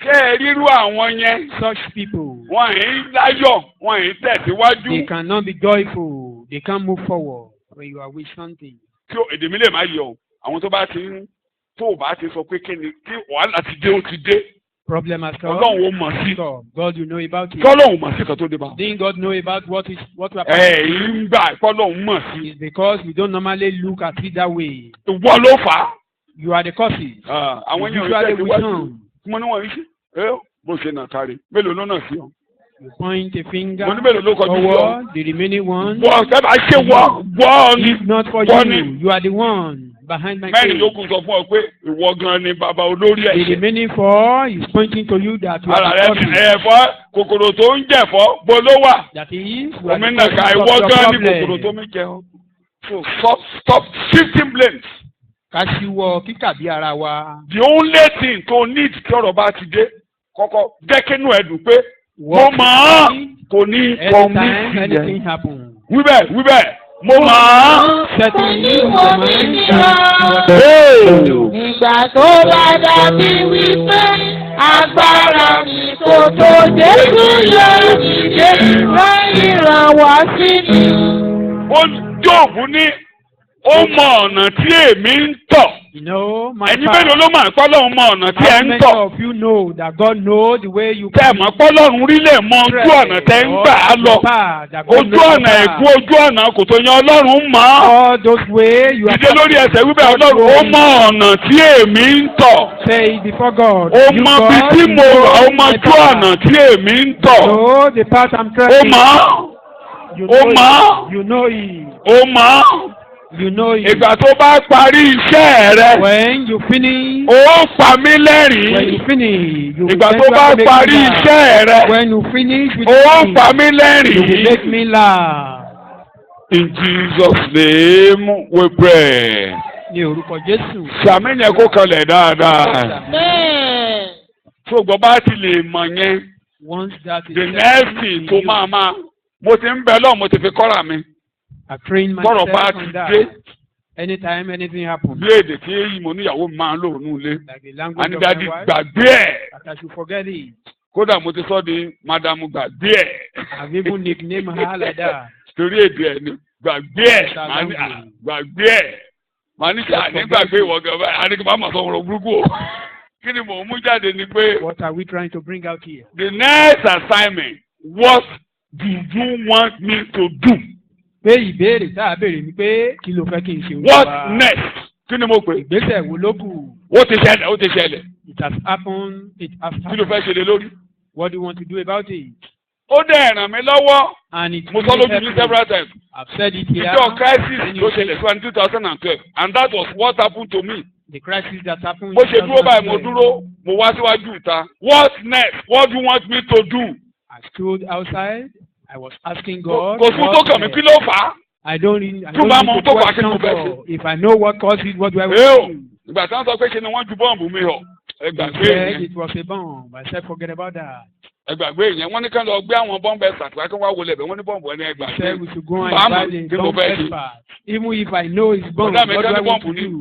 Ṣé ẹ rírú àwọn yẹn? Such people, Wọ́n ń láyọ̀, wọ́n ń tẹ̀síwájú. they cannot be joyful. They can't move forward when you are with something. Tí èdè mi lè má yọ, àwọn tó bá ti sọ pé kí ni kí wàhálà ti dé ó ti dé. Problem has come. Ọlọ́run ó mọ̀ sí. Stop. God, you know about it. Kọ́lọ́hún mọ̀ sí kan tó dé bá. Didn't God know about what we are Ẹ̀yin ń gbà kọ́lọ́hún mọ̀ sí. It's because we don't normally look at it that way. Ìwọ ló fà á. You are the causes. Àwọn èèyàn Usually ń we tẹ̀síwájú. don't. Mo ní wọ́n yìí ṣe bó ṣe nà kárí. Mélòó ló nà sí ọ? You point a finger Mo ní mélòó ló kọjú sí ọ? forward, the remaining one. Wọ́n ṣe bá ṣe wọ́ ni. If not for Wọ́n you, ni. you are the one behind my Mẹ́rin case. yòókù sọ fún ọ pé ìwọ gan ni bàbá olórí The ẹ̀ṣẹ̀. remaining four is pointing to you that you Ara are rẹ̀ the ti causes. ẹ̀fọ́ kòkòrò tó ń jẹ̀fọ́ bó ló wà. That is, you are the Gómìnà ká causes ìwọ of gan your ni kòkòrò tó problem. mi jẹun. So stop shifting blames. Ká ṣíwọ́ kíkà bí ara wa. The only thing to need kí ọ̀rọ̀ bá ti dé kọ́kọ́ jẹ́ kínú ẹ̀ dùn pé mo What mọ̀ ọ́n kò ní kọ́ anytime mi anything yẹn. happen. Wíbẹ̀ mo mọ̀ ọ́n. Certainly, Oníwọ̀ mi ní ọ́. Hey! Nígbà tó bá dàbí wípé agbára mi kò tó Jésù yọ ìdè rán ìrànwọ́ sí mi. Jóòbù ní ó mọ ọ̀nà tí èmi ń tọ̀ You know, my ẹ̀yin mélòó ló máa pọ́lọ́run mọ ọ̀nà tí ẹ how ń many tọ̀? of you know that God knows the way you tẹ́ ẹ̀ mọ̀ pọ́lọ́run rí lè mọ ojú ọ̀nà tẹ́ ń gbà á lọ. ojú ọ̀nà ẹ̀kú ojú ọ̀nà kò tó yan ọlọ́run mọ́. all those way you are ìdílé lórí ẹsẹ̀ wípé ọlọ́run ó mọ ọ̀nà tí èmi ń tọ̀. say before God. ó You mọ God, bí tí you mo know wà ó mọ my ojú path. ọ̀nà tí èmi ń tọ̀. know the path I'm ó trekking. mọ̀ You ó know mọ̀ it. You know it. ó mọ̀. You know it. ìgbà tó bá parí iṣẹ́ rẹ When you finish. ó pa mí When lẹ́rìn-ín. you finish. You will ìgbà make tó me bá laugh. parí iṣẹ́ rẹ When you finish with ó me, pa mí you will make lẹ́rìn-ín. me laugh. In Jesus' name we pray. Ní orúkọ Jésù. Sàmì yẹn kó kalẹ̀ dáadáa. Amen. Ṣùgbọ́n bá ti lè mọ̀ yẹn, Once that is the said, next thing tó máa mo ti ń bẹ lọ́ọ̀ mo ti fi kọ́ra mi. I train Bọ́rọ̀ bá myself ti on that. dé, Anytime anything happens, bí èdè tí mo níyàwó mi máa ń lò nínú ilé. like the language of Ànídàdí my wife, gbàgbé ẹ̀. that I should forget it. Kódà mo ti sọ di Madamu gbàgbé ẹ̀. I've even nicknamed her like that. Torí èdè ẹ̀ ni gbàgbé ẹ̀. Gbàgbé ẹ̀. Màá ní sà ní gbàgbé ìwọ gẹ̀ẹ́fà. Àníkí máa mọ̀ sọ̀rọ̀ burúkú o. Kí ni mò ń mú jáde ni pé What are we trying to bring out here? the next assignment, what do you want me to do? Pé ìbéèrè tá a béèrè ni pé kí ló fẹ́ kí n ṣe? What next? Kí ni mo pè? Ìgbésẹ̀ wo ló kù? Ó ti ṣẹlẹ̀, ó ti ṣẹlẹ̀. It has happened. It has Kí ló happened. fẹ́ ṣe lé lórí? What do you want to do about it? Ó dẹ̀ ràn mí lọ́wọ́. And it Mo sọ really lójú helped mi me. several times. I've said it here. Ìjọ crisis Then ló you say ṣẹlẹ̀ sí wa ní 2012 and that was what happened to me. the crisis that happened. Bó in ṣe dúró báyìí mo 2012. dúró, mo wá síwájú ìta. What next? What do you want me to do? I stood outside. I was asking God. Kò fún tó what kàn mí next? kí ló fà á? I don't really. I Tún don't bá need mọ ohun to tó fà á kí ni mo question fẹ́ God. If I know what caused it, what do I want Ẹ o, to do? ìgbà tí wọ́n sọ pé ṣe ni wọ́n ju bọ́ọ̀mù mi hàn. Ẹ He gbàgbé said yẹn. it was a bomb. I said forget about that. Ẹ gbàgbé yẹn. Wọ́n ní ká lọ gbé àwọn bọ́ǹbù ẹ̀sà tí wọ́n kí wọ́n wọlé ẹ̀bẹ̀ wọ́n ní bọ́ǹbù ẹni ẹ He gbàgbé. said we should go and Bàámu invite kí a mo bomb fẹ́ ṣe? expert. Even if I know it's bomb, Bọ̀dá mi what do kẹ́ I ní want bọ́ǹbù to ni. do?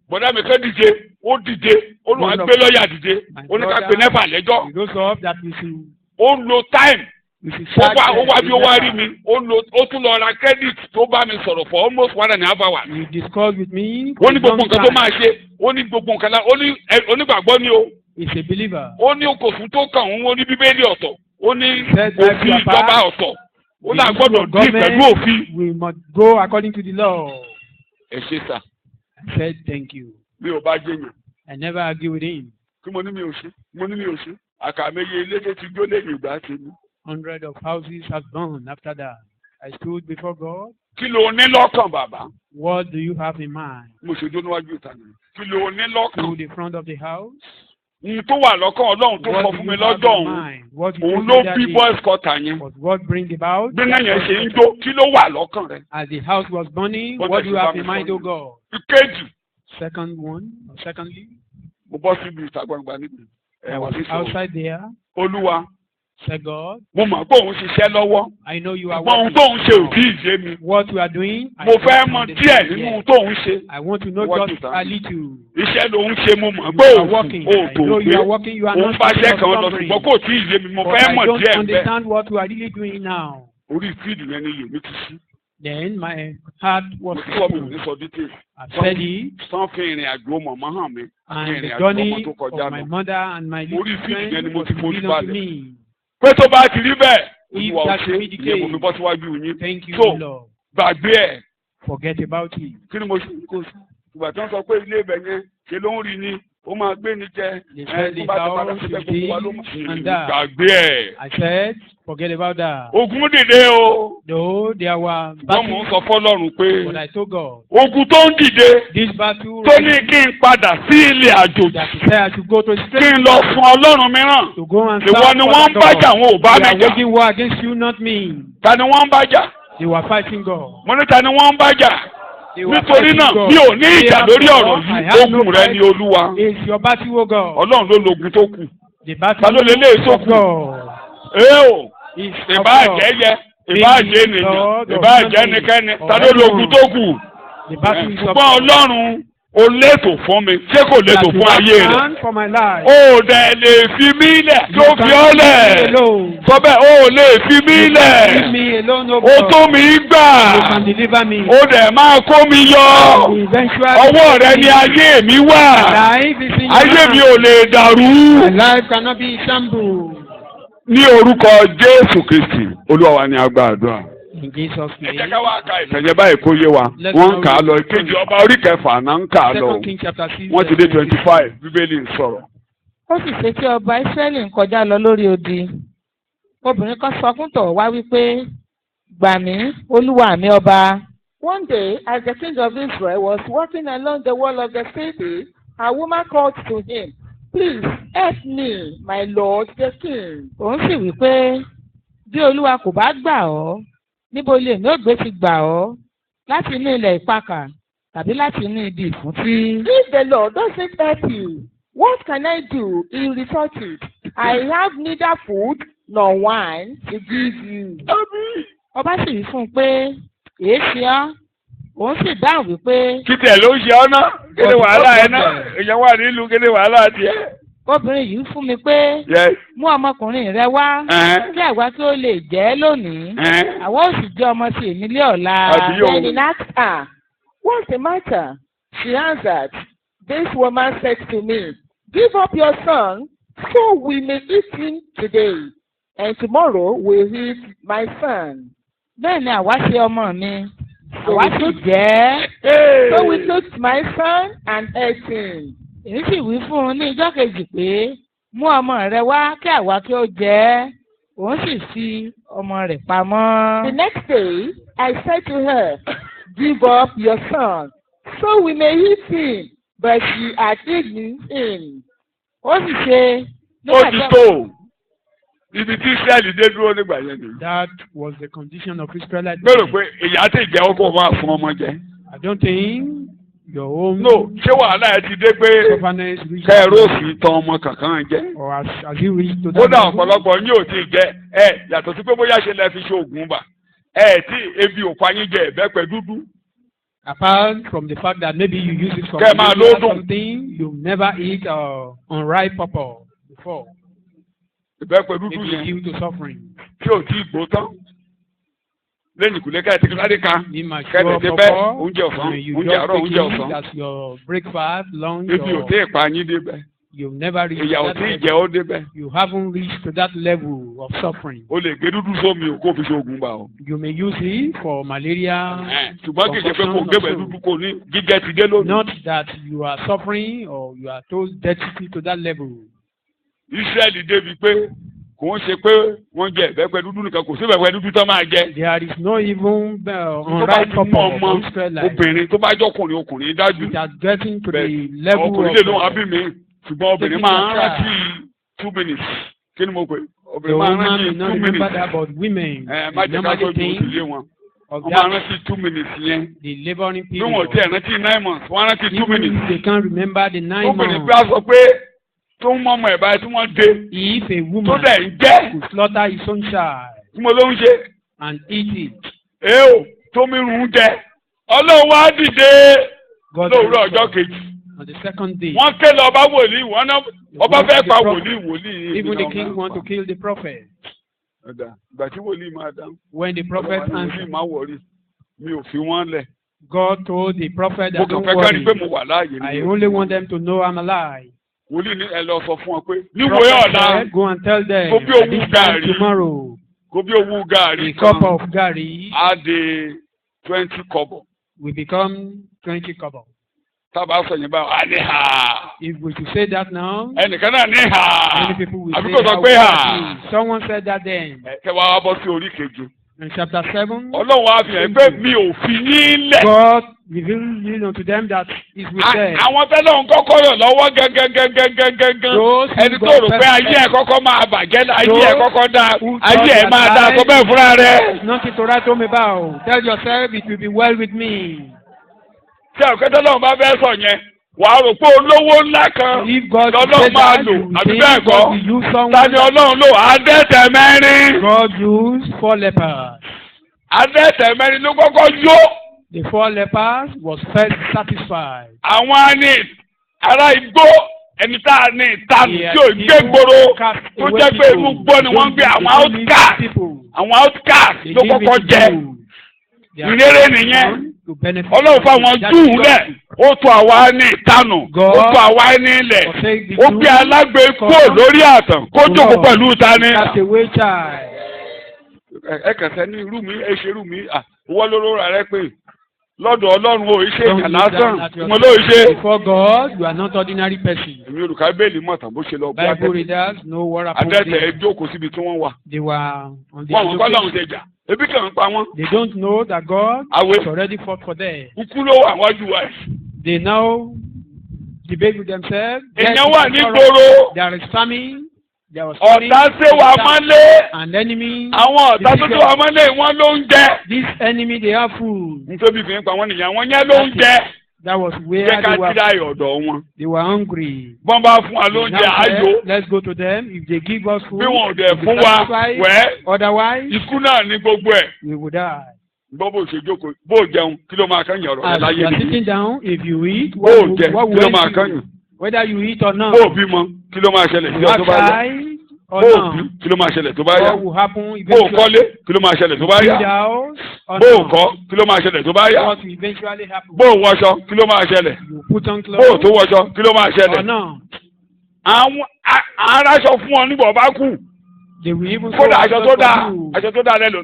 Bọ̀dá mi kẹ́ dìde, ó dìde, ó lọ gbé lọ́ọ̀yà dìde, ó ní ká pe nẹ́fà lẹ́jọ́. He goes up that we should. Ó lo time. We should Ó wá bí ó wá rí them. mi. Ó tún lọ ra credit tó bá mi sọ̀rọ̀ for almost 1.5 hours. You discuss with me. Ó ní gbogbo nǹkan tó máa ṣe. Ó ní gbogbo nǹkan lá. Ó ní onígbàgbọ́ ni o. He's a believer. Ó ní okòfin tó kàn òun. Ó ní bíbélì ọ̀tọ̀. Ó ní Said that òfin you are ìjọba bad. ọ̀tọ̀. Ó náà gbọ́dọ̀ dín pẹ̀lú òfin. We must go according to the law. Ẹ ṣe sà. I said thank you. Mi ò bá jẹ́yàn. I never argue with him. Kí mo ní mi ò ṣe. Mo ní mi ò ṣe. Àkàméye ilé tó ti jó lẹ́yìn ìgbà tèmi. 100 of houses have burned after that. I stood before God. Kí ló ní lọ́kàn bàbá? What do you have in mind? Mo ṣe dó níwájú ìta nìyẹn. Kí ló ní lọ́kàn? To the front of the house. Ohun tó wà lọ́kàn Ọlọ́run tó What sọ do fún you mi have lọ́jọ́ in òun. mind? What do you Òun think ló that bí is? boys quarter yẹn. Was what bring about? Bí náà yẹn ṣe ń jó, kí ló wà lọ́kàn rẹ̀? As the house was burning, What what does do you it have have in mind, in O God? Ìkejì, Second one, or secondly, mo bọ́ síbi ìta gbangba níbi. I was outside there. Olúwa, Said God, mo mọ̀ pé òun ṣiṣẹ́ lọ́wọ́. I know you are Ṣùgbọ́n ohun working. tóun ṣe ò tí ì yé mi. What you are doing, I Mo don't fẹ́ mọ̀ understand díẹ̀ nínú ohun yet. tóun ṣe. I want to know What just is that? a little. Iṣẹ́ lòun ṣe mo mọ̀ pé You are òun working. ò I tó know you gbé. are working. You are Òun not bá thinking ṣẹ́ of kan lọ suffering. ṣùgbọ́n kò tí ì yé mi. Mo But fẹ́ I mọ̀ don't díẹ̀ bẹ́ẹ̀. understand what you are really doing now. Orí fíìdì yẹn ni yèmí ti sí. Then my heart was Mo tí wọ́n mi ò ní opened. sọ details. I said it, Sàn fi ìrìn àjò mọ̀mọ́ hàn mi. and Ìrìn the àjò journey ọmọ tó kọjá of my lọ. mother and my little Orí fíìdì yẹn ni friend mo was ti mórí revealed unto balẹ̀. me. Pé tó bá ti rí bẹ́ẹ̀, If Olúwa ò that ṣe be the ìyẹn mo fi case, bọ́ síwájú yín. thank you, So, Lord. gbàgbé ẹ̀. Forget about it. Kí ni mo ṣe kó sí? Ìgbà tí wọ́n sọ pé ilé ibẹ̀ yẹn ṣe ló ń rí ni, ó máa gbé ni jẹ. They said Tó the bá ti padà house síbẹ̀ is gbogbo wa ló this mọ̀. and that. Gbàgbé ẹ̀. I said, forget about that. Ogun dìde o. Though there were Wọ́n mú battles, sọ fọ́lọ́run pé but I told God, ogun tó ń dìde this battle tó ní kí n padà sí ilé àjòjì. that he said I should go to Kí straight n lọ fún Ọlọ́run mìíràn. to go and Ìwọ serve ni other wọ́n ń bájà, gods. wọn ò bá They are mi jà. waging war against you, not me. Ta ni wọ́n ń bájà? They were fighting God. Mo ní ta ni wọ́n ń bájà? They were Nítorí fighting náà God. mi ò ní ìjà lórí ọ̀rọ̀ I yìí. have no Ogun rẹ fight. ni Olúwa. It's your battle, O God. Ọlọ́run ló logun tó kù. The battle Ta ló lè lé èso of kù? God Ee o, is of ìbá God. jẹ́ yẹ, ìbá jẹ́ ènìyàn, ìbá jẹ́ ẹnikẹ́ni, ta ló logun tó kù? The battle is of Ṣùgbọ́n God. Ọlọ́run o létò fún mi ṣé kò létò fún ayé rẹ o dẹ̀ lè fi mí lẹ̀ tó fi ọ́ lẹ̀ sọ bẹ́ẹ̀ o lè fi mí lẹ̀ o tó mi gbà o dẹ̀ máa kó mi yọ ọwọ́ rẹ ni ayé mi wà ayé mi ò lè dàrú ní orúkọ Jésù Kristi Olúwa wa ni a gba àdúrà. Ẹ jẹ́ ká wá ka ìtẹ̀jẹ́ báyìí kó yé wa. Wọ́n ń kà á lọ ìkejì ọba orí kẹfà náà ń kà á lọ. Wọ́n ti dé 25 Bíbélì ń sọ̀rọ̀. Ó sì ṣe kí ọba Ísírẹ́lì ń kọjá lọ lórí odi. Obìnrin kan sọ fún tọ̀ wá wípé, gbà mí, olúwa mi ọba. One day, as the king of Israel was walking along the wall of the city, a woman called to him, "Please help me, my lord the king." Òun sì wí pé, bí olúwa kò bá gbà ọ́, níbo lè ní ògbé ti gbà ọ́ láti inú ilẹ̀ ìpakà tàbí láti inú ibi ìfúntí. If the Lord doesn't help you, what can I do? He retorted, I have neither food nor wine to give you. Ọba sì wí fún un pé, èé ṣe ọ́? Òun sì dáhùn wípé. Títẹ̀ ló ń ṣe ọ́ ná, kéde wàhálà ẹ̀ náà, èèyàn wà nílùú kéde wàhálà tiẹ̀. Obìnrin yìí fún mi pé mú ọmọkùnrin rẹ wá kí àwa tí ó lè jẹ́ lónìí àwa ó sì jẹ́ ọmọ sí ìnílé ọ̀la. Then he asked her, "What's the matter?" She answered, "This woman said to me, give up your son so we may eat him today, and tomorrow we'll eat my son." Bẹ́ẹ̀ ni àwa ṣe ọmọ mi, àwa sì jẹ́. So we took my son and ate him. Èyí sì wí fún un ní ijọ́ kejì pé mú ọmọ rẹ wá kí àwa kí ó jẹ. Òun sì fi ọmọ rẹ̀ pamọ́. The next day I said to her, "Give up your son so we may eat him," but she had eaten him. Ó sì ṣe. Ó ti tó ibi tí Israẹli dé dúró nígbà yẹn ni. That was the condition of Israelites. Gbèrò pé ìyá tí ìjẹ́ ọkọ̀ máa fún ọmọ jẹ. I don't think your own. No, ṣé wàhálà ẹ ti dé pé kẹ́ẹ̀rọ sì tán ọmọ kankan jẹ. Or has he reached to that? Kódà ọ̀pọ̀lọpọ̀ yín ò tí ì jẹ yàtọ̀ sí pé bóyá ṣe lẹ fi ṣe ògùn bà tí ebi ò pa yín jẹ ìbẹ́pẹ dúdú. Apart from the fact that maybe you use it for something you never eat unripe purple before. Ìbẹ́pẹ dúdú yẹn due to suffering. Tí ò tí ì gbó tán. Lẹ́yìn ìkùlé ká ẹ̀ tí kí ládé kan kẹ́ẹ̀dẹ̀ dé bẹ́ẹ̀ oúnjẹ ọ̀sán oúnjẹ àárọ̀ oúnjẹ ọ̀sán. That's your breakfast, lunch. Ebi ò tí ì pa yín débẹ̀. You've never reached ìyà ò tí ì jẹ́ ó débẹ̀. You haven't reached to that level of suffering. O lè gé dúdú sómi o kó fi ṣe oògùn bá o. You may use it for malaria. Ṣùgbọ́n kì í ṣe pé kò gbébẹ̀ dúdú kò ní jíjẹ ti dé lónìí. Not that you are suffering or you are told destitute to that level. Israẹli débi pé kò ń ṣe pé wọ́n jẹ ìbẹ́pẹ dúdú nìkan kò sí ìbẹ́pẹ dúdú tó máa jẹ. There is no even unripe purple for Israelites. Obìnrin tó bá jọkùnrin ọkùnrin dájú. It has getting to the level of. Ọkùnrin lè lóun abí mi ṣùgbọ́n obìnrin máa ń rántí 2 minutes. Kí ni mo pè? Obìnrin máa ń rántí 2 minutes. But women. Má jẹ́ ká tó ju òṣìlẹ̀ wọn. Wọ́n máa rántí 2 minutes yẹn. The labouring period. Bí wọ́n ti rántí 9 months, wọ́n rántí 2 minutes. They can't remember the 9 months. Obìnrin bí a sọ pé tó ń mọ́mọ́ ẹ̀ báyìí tí wọ́n dé. If a woman tó dẹ̀ ń jẹ́. could slaughter his own child. Tí mo ló ń ṣe. And eat it. Tó mi rùn ún jẹ. Ọlọ́run wá dìde. Lóòrọ̀ ọjọ́ kejì. On the second day. Wọ́n ké lọ ọba wòlíì wọ́n náà ọba fẹ́ pa wòlíì. Even the king want to kill the prophet. Ìgbà tí wòlíì máa dáhùn. When the prophet answered. Wòlíì máa wọrí mi ò fi wọ́n lẹ̀. God told the prophet that don't worry. Mo kàn fẹ́ kárí pé mo wà láàyè. I only want them to know I'm alive. Wòlíì ní ẹ lọ sọ fún ọ pé níwòye ọ̀la. Go and tell them. Kó bí owó gàrí. Tomorrow. Kó bí owó gàrí. A cup of gàrí. Á di 20 kobo. We become 20 kobo. Tábà sọ yẹn báwo, a ní ha. If we should say that now. Ẹnìkan náà ní ha. Many people will say sọ pé ha. Someone said that then. Kẹ wá bọ́ sí orí keje. In chapter 7. Ọlọ́run á fi hàn pé mi ò fi yín lẹ̀. God revealed unto them that is with them. Àwọn tẹ́lẹ̀ ń kọ́kọ́ yọ̀ lọ́wọ́ gẹ́gẹ́gẹ́gẹ́gẹ́gẹ́. Ẹni tó rò pé ayé ẹ̀ kọ́kọ́ máa bàjẹ́ ayé ẹ̀ kọ́kọ́ dá ayé ẹ̀ máa dá sọ bẹ́ẹ̀ fúnra rẹ̀. Nothing to write home about. Tell yourself it will be well with me. Ṣé ọ̀kẹ́tẹ́ náà bá fẹ́ sọ yẹn? Wàá rò pé olówó ńlá kan lọ́lọ́run máa lò àbí bẹ́ẹ̀ kọ́. Tani Ọlọ́run lò adẹ́tẹ̀ mẹ́rin. God used 4 lepers. Adẹ́tẹ̀ mẹ́rin ló kọ́kọ́ yó The 4 lepers was first satisfied. àwọn ni ará igbó ẹni tá a ní ìtanu tí ò gbé gbòòrò tó jẹ́ pé inú gbó ni wọ́n gbé àwọn outcast ló kọ́kọ́ jẹ ìrere nìyẹn ọlọ́run fáwọn júù lẹ̀ ó tún àwa ní ìtanu ó tún àwa ní ilẹ̀ ó gbé alágbe kúrò lórí àtàn kó jókòó pẹ̀lú tani. ẹ kẹsẹ̀ ní irú mi ẹ ṣe irú mi wọ́n lóró rẹ̀ pé lọ́dọ̀ ọlọ́run ò ṣe èèyàn lásán mo ló ṣe. Before God, you are not ordinary person. èmi olùkọ́ bẹ́ẹ̀lì mọ̀tàn bó ṣe lọ gbọ́ Bible readers know what happened. adẹ́tẹ̀ ẹ jókòó síbi tí wọ́n wà. They were on the wọn kọ́ lọ́hùn ṣe jà ebi kàn ń pa wọ́n. They don't know that God has already fought for them. ikú ló wà wájú wa. They now debate with themselves. èèyàn wà ní gbòòrò. There is famine. There was ọ̀tá ṣe wà mọ́lé. An enemy. àwọn ọ̀tá tó tó wà mọ́lé wọn ló ń jẹ. This enemy they have food. nítorí fi ń pa wọn nìyẹn wọn yẹn ló ń jẹ. That was where jẹ́ ká tíra ọ̀dọ̀ wọn. They were hungry. bọ́n bá fún wa lóúnjẹ ayọ̀. Let's go to them. If they give us food. bí wọn ò dẹ̀ fún wa wẹ́. Otherwise. ikú náà ní gbogbo ẹ̀. We would die. gbọ́ bó ṣe jókòó bó jẹun kí ló máa kẹ́yìn ọ̀rọ̀ rẹ láyé As you are nìyí. sitting down, if you eat, bó jẹ kí ló máa kẹ́yìn. whether you eat or not. bó bímọ kí ló máa ṣẹlẹ̀ sí ọ tó bá yá. bó bí kí ló máa ṣẹlẹ̀ tó bá yá. What will happen bó eventually? kọ́lé kí ló máa ṣẹlẹ̀ tó bá yá. bó kọ́ kí ló máa ṣẹlẹ̀ tó bá yá. What will eventually happen? bó wọṣọ kí ló máa ṣẹlẹ̀. You put on bó clothes tó wọṣọ kí ló máa ṣẹlẹ̀. or not? àwọn aráṣọ fún ọ nígbà bá kù. They will even kódà aṣọ tó dáa for you. aṣọ tó dáa lẹ́nu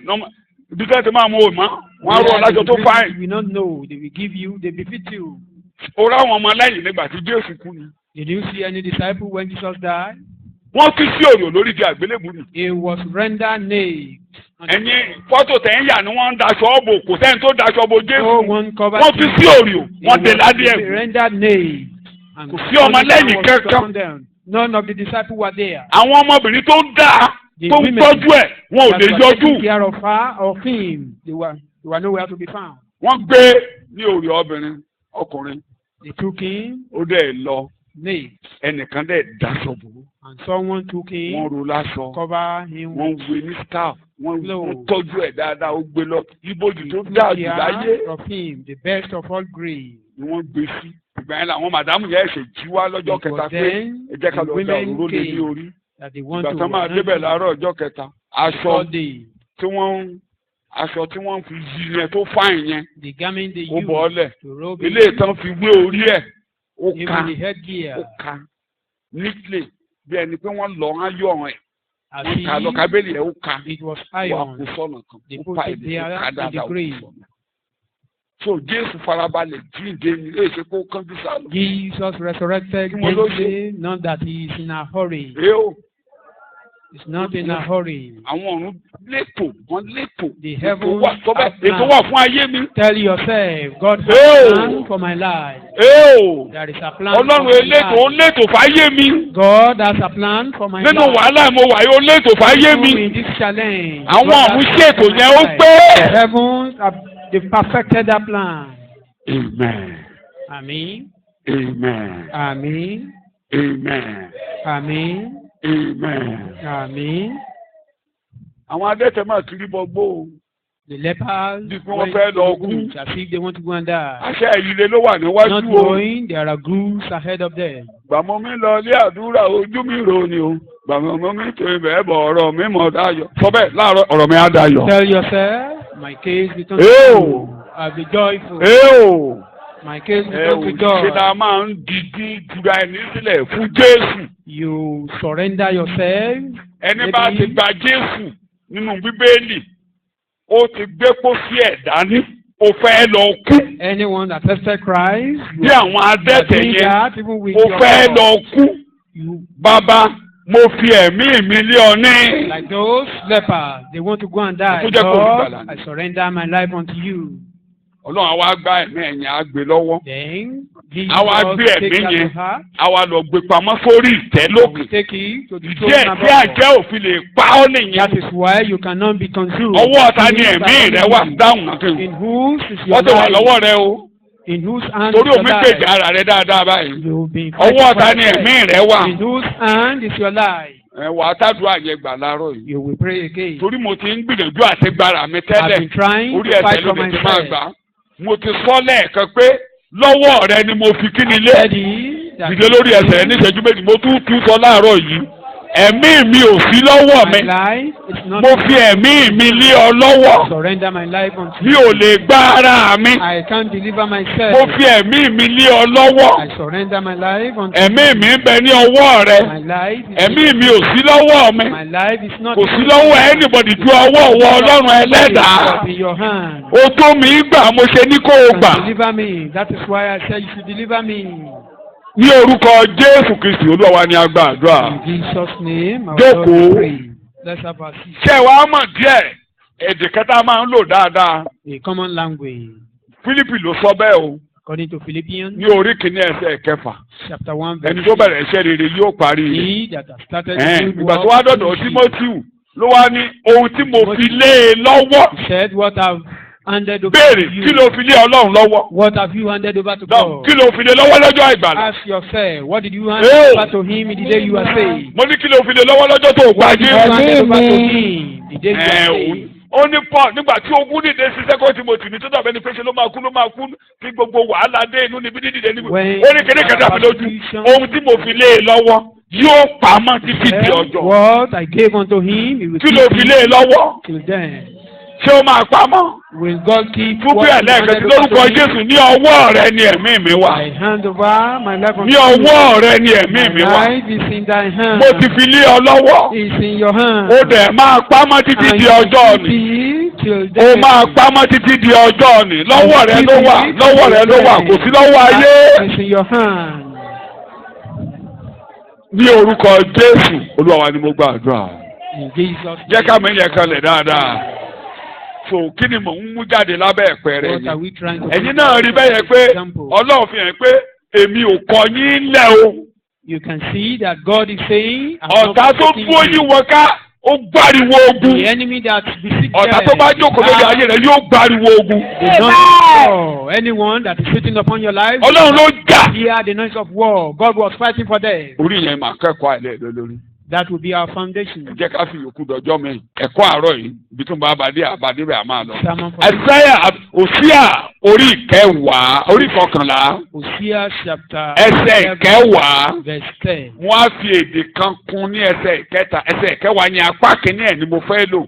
ibi tí wọ́n ti máa mú òmọ́ wọ́n á rọ aláṣọ tó fáìn. You will not know. They will give you. They will fit you. ó ráwọn ọmọ lẹ́yìn nígbà tí Jésù kú ni. Did you see any disciple when Jesus died? wọ́n kí sí òrò lórí di àgbélébùú ni. He was rendered naked. ẹ̀yin fọ́tò tẹ̀ ń yà ni wọ́n ń daṣọ bò kò sẹ́ni tó daṣọ bò Jésù. No one covered wọ́n kí sí òrò wọ́n dé ládé He ẹ̀. was rendered naked. And kò sí ọmọ lẹ́yìn was kankan. upon them. None of the disciples were there. àwọn ọmọbìnrin tó ń dá tó ń tọ́jú ẹ̀ wọn ò lè That were taking yọjú. care of her or him. They were nowhere to be found. wọ́n gbé ní òrì obìnrin ọkùnrin They took him ó dẹ̀ lọ naked. ẹnìkan dẹ̀ daṣọ bò. And someone took him, wọ́n ro láṣọ. cover him wọ́n with gbé ní scarf wọ́n clothes. tọ́jú ẹ̀ dáadáa ó gbé lọ ibojì tó took dáa jù láyé care of him, the best of all grace. ni wọ́n gbé sí. ìgbà yẹn làwọn màdámù yẹn ṣe jí wá lọ́jọ́ It kẹta was pé then ẹ jẹ́ ká the lọ da women òróró lé ní came orí. that they want ìgbà to tán máa débẹ̀ láàárọ̀ ọjọ́ kẹta aṣọ tí wọ́n fi yí yẹn tó fáìn yẹn the garment they ó bọ̀ ọ́ lẹ̀ used to robe ilé him, ìtàn fi gbé orí ẹ̀ ó ká even the headgear, ó ká neatly bí ẹni pé wọ́n lọ á yọ ọ̀ràn ẹ̀ as wọ́n ká lọ kábẹ́lì ẹ̀ ó ká it was wà iron. kó sọ̀nà kan They ó put pa it èdè ó there ká in the dáadáa ó kó grave. sọ̀nà. so Jésù farabalẹ̀ jíǹde ní ilé ìṣe kó kánjú sálọ. Jesus resurrected Kí mo ló gently, not that he is in a hurry. èèó He's not in a hurry. àwọn ọ̀run létò wọ́n létò The ètò heavens wà tọ́bẹ̀ have ètò planned. wà fún ayé mi. Tell yourself, God has Hey! a plan for my life. èèó There is a plan Ọlọ́run for my elétò ó life. létò fáyé mi. God has a plan for my nínú life. wàhálà mo wà yóò létò fáyé mi. In this challenge, àwọn God ọ̀run has ṣètò a yẹn ó plan. pé. The heavens have they've perfected that plan. Amen. Amen. Amen. Amen. Amen. Amen. Amen. Amen. àwọn adẹ́tẹ̀ máa kiri bọ gbó o. The lepers Bí wọ́n went fẹ́ to lọ the kú. woods as if they want to go and die. àṣẹ ìyìnlẹ̀ ló wà Not níwájú o. knowing there are ghouls ahead of them. gbàmọ́ mi lọ ilé àdúrà ojú mi rò ni o. gbàmọ́ mi tó ibẹ̀ bọ̀ ọ̀rọ̀ mi mọ̀ dáyọ̀. sọ bẹ́ẹ̀ láàárọ̀ ọ̀rọ̀ mi á dáyọ̀. Tell yourself, my case becomes Ew. true. I'll be joyful. èèó My case ẹ becomes ò with joy. ṣe la máa ń dìdí jura ẹni sílẹ̀ fún Jésù. You surrender yourself. ẹni bá ti gba Jésù nínú Bíbélì ó ti gbé pósí ẹ̀ dání ó fẹ́ lọ kú. Anyone that tested Christ, bí àwọn adẹ́tẹ̀ doing yẹn that even with ó your fẹ́ lọ kú. you Bàbá mo fi ẹ̀mí mi lé ọ ní. like those lepers, they want to go and die. Tó jẹ́ kó Lord, olùgbàlà ni. I surrender my life unto you. Ọlọ́run àwa gba ẹ̀mí ẹ̀yìn á gbé lọ́wọ́. Then Jesus Àwa gbé take ẹ̀mí that yẹn to heart. àwa lọ gbé pamọ́ sórí ìtẹ́ We lókè. take it to the díẹ̀ throne tí above. àjẹ́ òfin lè pa ọ́ nìyẹn. That is why you cannot be consumed. ọwọ́ ọ̀tá ni ẹ̀mí rẹ wà dáhùn náà. In whose is your wọ́n ti wà life? lọ́wọ́ rẹ o. In whose hand torí is omi your gbèjà life? ara rẹ dáadáa báyìí. You will be ọwọ́ ọ̀tá fighting ni for ẹ̀mí yourself. rẹ wà. In whose hand is your life? wà á tàdúrà yẹn gbà láàárọ̀ yìí. You will pray again. torí mo ti ń gbìyànjú àti gbára mi I've been tẹ́lẹ̀ trying orí to ẹsẹ̀ fight ló for lè ti máa gbà. myself. mo ti sọ lẹ́ẹ̀kan pé lọ́wọ́ rẹ ni mo fi kí ni lé dìde lórí ẹsẹ̀ rẹ ní ìṣẹ́jú méjì mo tún sọ láàárọ̀ yìí ẹ̀mí mi ò sí lọ́wọ́ mi mo fi ẹ̀mí mi lé ọ lọ́wọ́ mi ò lè gba ara mi mo fi ẹ̀mí mi lé ọ lọ́wọ́ ẹ̀mí mi ń bẹ ní ọwọ́ rẹ ẹ̀mí mi ò sí lọ́wọ́ mi kò sí lọ́wọ́ anybody ju ọwọ́ wọ Ọlọ́run ẹlẹ́dàá o tó mi gbà mo ṣe ní kó o gbà. Ní orúkọ Jésù Kristi Olúwa wa ni a gba àdúrà. Jókòó. Ṣé wàá mọ̀ díẹ̀ èdè kẹta máa ń lò dáadáa? A common language. Fílípì ló sọ bẹ́ẹ̀ o. According to Philippians. Ní orí kìíní ẹsẹ̀ kẹfà. Chapter 1 verse 6. Ẹni tó bẹ̀rẹ̀ iṣẹ́ rere yóò parí. He that has started the good work. Ìgbà tó wá dọ̀dọ̀ Tímótíù ló wá ní ohun tí mo fi lé e lọ́wọ́. He said what I've handed over béèrè to you. kí ló fi lé Ọlọ́run lọ́wọ́. What have you handed over to God? kí ló fi lé lọ́wọ́ lọ́jọ́ ìgbàlà. Ask yourself, what did you hand over to him in the day you were saved? mo ní kí ló fi lé lọ́wọ́ lọ́jọ́ tó gbà What did you hand over to him the day you were saved? ó ní Paul nígbà tí ogun dìde sí Second Timothy ní tó dàbẹ́ ni pé ṣe ló máa kú tí gbogbo wàhálà dé inú níbi dídìde níbi ó ní kéde kẹta mi lójú ohun tí mo fi lé e lọ́wọ́ yóò pamọ́ títí di ọjọ́. What I gave unto him, he will kí ló fi lé e lọ́wọ́ till then. ṣé ó máa pamọ́. Will God keep fún bí ẹlẹ́ẹ̀kẹ́ tí lórúkọ Jésù ní ọwọ́ rẹ ni ẹ̀mí mi wà. I hand over my life unto ní ọwọ́ rẹ ni ẹ̀mí mi wà. My life is in thy hand. mo ti fi lé ọ lọ́wọ́. It's in your hand. ó dẹ̀ máa pamọ́ títí di ọjọ́ ni. ó máa pamọ́ títí di ọjọ́ ni. lọ́wọ́ rẹ ló wà lọ́wọ́ rẹ ló wà kò sí lọ́wọ́ ayé. It's in your hand. ní orúkọ Jésù Olúwa wa ni mo gbàdúrà. In Jesus' jẹ́ ká mi yẹ kanlẹ̀ dáadáa. so kí ni mò ń mú jáde lábẹ́ ẹ̀pẹ̀rẹ̀ What are we trying to ẹ̀yin náà rí bẹ́ẹ̀ yẹn pé Ọlọ́run fi hàn pé èmi ò kọ̀ yín lẹ̀ o. You can see that God is saying, ọ̀tá tó dúró yín wọ ká ó gbáriwo ogun. the enemy that besieged ọ̀tá tó bá jókòó lórí ayé rẹ̀ yóò gbáriwo ogun. they don't know anyone that is sitting upon your life. Ọlọ́run ló jà. Hear the noise of war. God was fighting for them. orí yẹn máa kẹ́kọ̀ọ́ àìlẹ́ lórí. That will be our foundation. ẹ jẹ́ ká fi yòókù dọjọ́ mi ẹ̀kọ́ àárọ̀ yìí ibi tó ń bá abadé rẹ̀ àmà lọ. Sermon for Àìsáyà Òsíà orí ìkẹwàá orí ìkọkànlá Hosea chapter ẹsẹ̀ ìkẹwàá verse 10. wọ́n á fi èdè kan kún ní ẹsẹ̀ ìkẹta ẹsẹ̀ ìkẹwàá ní apá kìíní ẹ̀ ni mo fẹ́ lò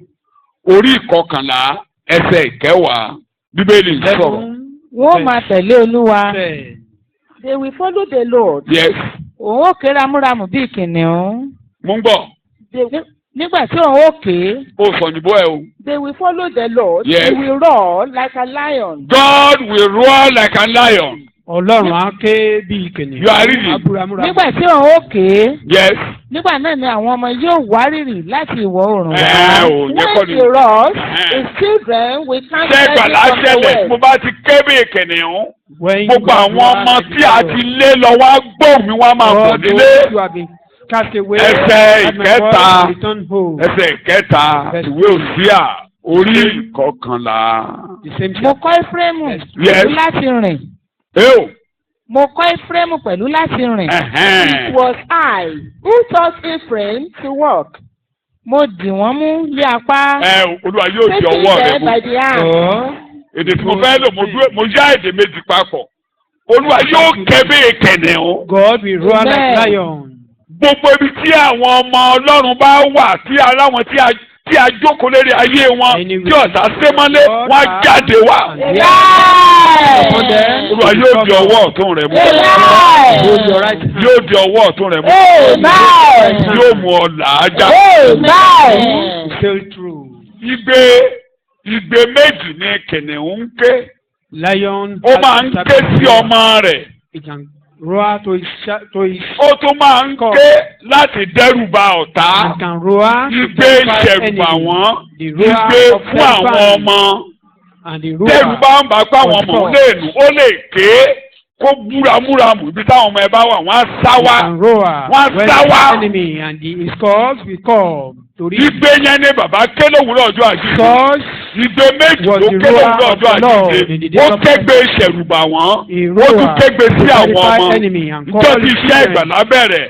orí ìkọkànlá ẹsẹ̀ ìkẹwàá Bíbélì sọ̀rọ̀. Wọ́n máa tẹ̀lé Olúwa. They will follow the Lord. Yes. Òun ó ké ramúramù bíi kìnìún. mo ń gbọ́. Nígbà tí òun ó ké. ó sọ òyìnbó ẹ o. They will follow the Lord. Yes. He will roar like a lion. God will roar like a lion. Ọlọ́run á ké bí kìnìún. You are reading. Nígbà tí òun ó ké. Yes. Nígbà náà ni àwọn ọmọ yóò wárìrì láti ìwọ̀ oòrùn ò yẹ kọ́ When ni. he roars, his children will come ṣé ìgbàlá from the ṣẹlẹ̀ west. mo bá ti kébé kìnìún. When gbogbo àwọn ọmọ tí a ti lé lọ wá gbọ́ mi wá máa bọ̀ nílé. You have been cast away. ẹsẹ̀ ìkẹta Return home. ẹsẹ̀ ìkẹta ìwé Òsíà orí ìkọkànlá. The same Mo chapter. kọ́ Éfrémù Yes. pẹ̀lú láti rìn. Eo. Mo kọ́ Éfrémù pẹ̀lú láti rìn. It was I who taught Ephraim to walk, Mo dì wọ́n mú lé apá. Olúwa yóò di taking ọwọ́ rẹ them mú. by the hand. èdè tí mo fẹ́ lò mo yá èdè méjì papọ̀. Olúwa yóò kébé kìnìún. God will roar like lion. Gbogbo ibi tí àwọn ọmọ Ọlọ́run bá wà tí aláwọn tí a jókòó lérí ayé wọn tí ọ̀tá sémọ́lé wọ́n á jáde wá. Olúwa yóò di ọwọ́ ọ̀tún rẹ mú. Yóò di ọwọ́ ọ̀tún rẹ mú. Yóò mú ọ làájá. Still true. Igbe méjì ni kìnìún ń ké. Lion. Ó máa ń ké sí ọmọ rẹ̀. It can roar to his. Ó tún máa ń ké láti dẹ́rù ba ọ̀tá. It can roar. Igbe ìṣẹ̀rùbà wọ́n. Igbe fún àwọn ọmọ. Dẹ́rù bá ń bá pa àwọn ọmọ lè nù ó lè ké kó búramúramù ibi táwọn ọmọ ẹ bá wà wọ́n á sá wá. Wọ́n á sá wá. Enemy and his cause will come. Igbe yẹn ni bàbá ké lówùúrọ̀ ọjọ́ àjíǹde. Igbe méjì ló ké lówùúrọ̀ ọjọ́ àjíǹde. Ó kégbe ìṣẹ̀rùbà wọ́n. Ó tún kégbe sí àwọn ọmọ. Ìjọ ti iṣẹ́ ìgbàlá bẹ̀rẹ̀.